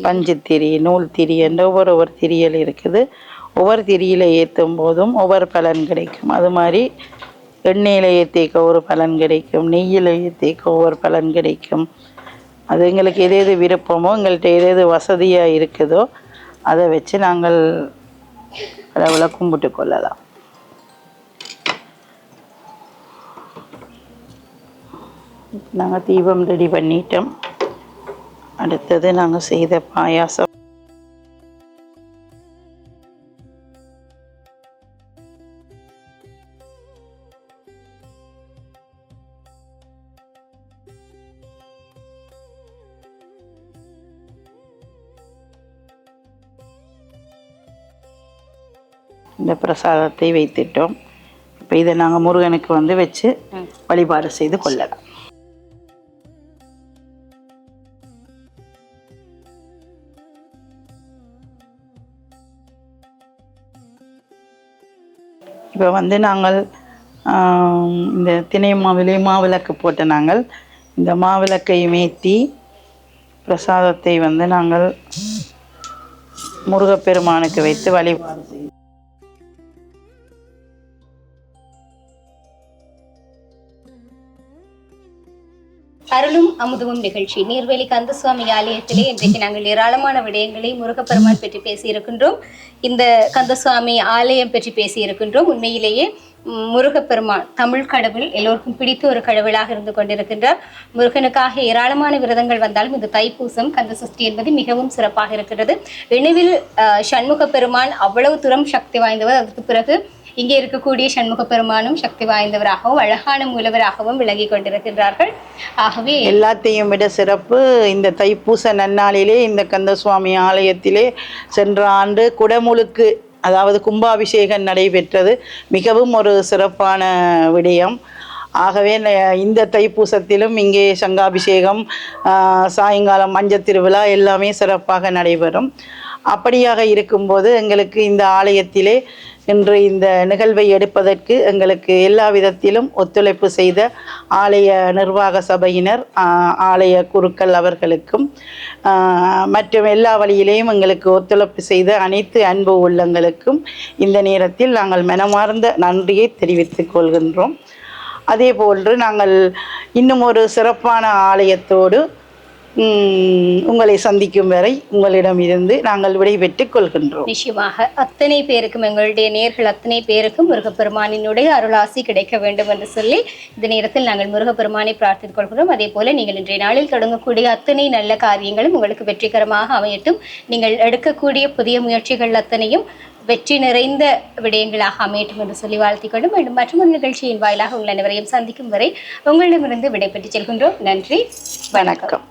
பஞ்சு திரி, நூல் திரி என்ற ஒவ்வொரு திரியல் இருக்குது. ஒவ்வொரு திரியில் ஏற்றும் போதும் ஒவ்வொரு பலன் கிடைக்கும். அது மாதிரி எண்ணெயில் ஏற்றிக்க ஒரு பலன் கிடைக்கும், நெய்யில் ஏற்றிக்க ஒவ்வொரு பலன் கிடைக்கும். அது எங்களுக்கு எது விருப்பமோ, எங்கள்கிட்ட எது வசதியாக இருக்குதோ அதை வச்சு நாங்கள் கடவுளை கும்பிட்டு கொள்ளலாம். நாங்கள் தீபம் ரெடி பண்ணிட்டோம். அடுத்தது நாங்கள் செய்த பாயாசம். இந்த பிரசாதத்தை வைத்துட்டோம். இப்போ இதை நாங்கள் முருகனுக்கு வந்து வச்சு வழிபாடு செய்து கொள்ளலாம். இப்போ வந்து நாங்கள் இந்த திணை மாவிலே மாவிளக்கு போட்ட நாங்கள் இந்த மாவிளக்கை மேற்றி பிரசாதத்தை வந்து நாங்கள் முருகப்பெருமானுக்கு வைத்து வழிபாடு செய்வோம். அருளும் அமுதமும் நிகழ்ச்சி நீர்வேலி கந்தசுவாமி ஆலயத்திலே இன்றைக்கு நாங்கள் ஏராளமான விடயங்களை முருகப்பெருமான் பற்றி பேசியிருக்கின்றோம். இந்த கந்தசுவாமி ஆலயம் பற்றி பேசியிருக்கின்றோம். உண்மையிலேயே முருகப்பெருமான் தமிழ் கடவுள் எல்லோருக்கும் பிடித்த ஒரு கடவுளாக இருந்து கொண்டிருக்கின்றார். முருகனுக்காக ஏராளமான விரதங்கள் வந்தாலும் இந்த தைப்பூசம் கந்த சஷ்டி என்பது மிகவும் சிறப்பாக இருக்கிறது. இணைவில் சண்முக பெருமான் அவ்வளவு தூரம் சக்தி வாய்ந்தவர். அதற்கு பிறகு இங்கே இருக்கக்கூடிய சண்முக பெருமானும் சக்தி வாய்ந்தவராகவும் அழகான மூலவராகவும் விளங்கி கொண்டிருக்கின்றார்கள். ஆகவே எல்லாத்தையும் விட சிறப்பு இந்த தைப்பூச நன்னாளிலே இந்த கந்தசுவாமி ஆலயத்திலே சென்ற ஆண்டு குடமுழுக்கு, அதாவது கும்பாபிஷேகம் நடைபெற்றது. மிகவும் ஒரு சிறப்பான விடயம். ஆகவே இந்த தைப்பூசத்திலும் இங்கே சங்காபிஷேகம், சாயங்காலம் மஞ்சள் திருவிழா எல்லாமே சிறப்பாக நடைபெறும். அப்படியாக இருக்கும்போது எங்களுக்கு இந்த ஆலயத்திலே இன்று இந்த நிகழ்வை எடுப்பதற்கு எங்களுக்கு எல்லா விதத்திலும் ஒத்துழைப்பு செய்த ஆலய நிர்வாக சபையினர், ஆலய குருக்கள் அவர்களுக்கும் மற்றும் எல்லா வழியிலேயும் எங்களுக்கு ஒத்துழைப்பு செய்த அனைத்து அன்பு உள்ளங்களுக்கும் இந்த நேரத்தில் நாங்கள் மனமார்ந்த நன்றியை தெரிவித்துக் கொள்கின்றோம். அதே போன்று நாங்கள் இன்னும் ஒரு சிறப்பான ஆலயத்தோடு உங்களை சந்திக்கும் வரை உங்களிடமிருந்து நாங்கள் விடைபெற்றுக் கொள்கின்றோம். நிச்சயமாக அத்தனை பேருக்கும், எங்களுடைய நேர்கள் அத்தனை பேருக்கும் முருகப்பெருமானினுடைய அருளாசி கிடைக்க வேண்டும் என்று சொல்லி இந்த நேரத்தில் நாங்கள் முருகப்பெருமானை பிரார்த்தித்துக் கொள்கிறோம். அதே போல நீங்கள் இன்றைய நாளில் தொடங்கக்கூடிய அத்தனை நல்ல காரியங்களும் உங்களுக்கு வெற்றிகரமாக அமையட்டும். நீங்கள் எடுக்கக்கூடிய புதிய முயற்சிகள் அத்தனையும் வெற்றி நிறைந்த விடயங்களாக அமையட்டும் என்று சொல்லி வாழ்த்திக் கொண்டு மீண்டும் மற்றொரு நிகழ்ச்சியின் வாயிலாக உங்கள் அனைவரையும் சந்திக்கும் வரை உங்களிடமிருந்து விடைபெற்றுச் செல்கின்றோம். நன்றி, வணக்கம்.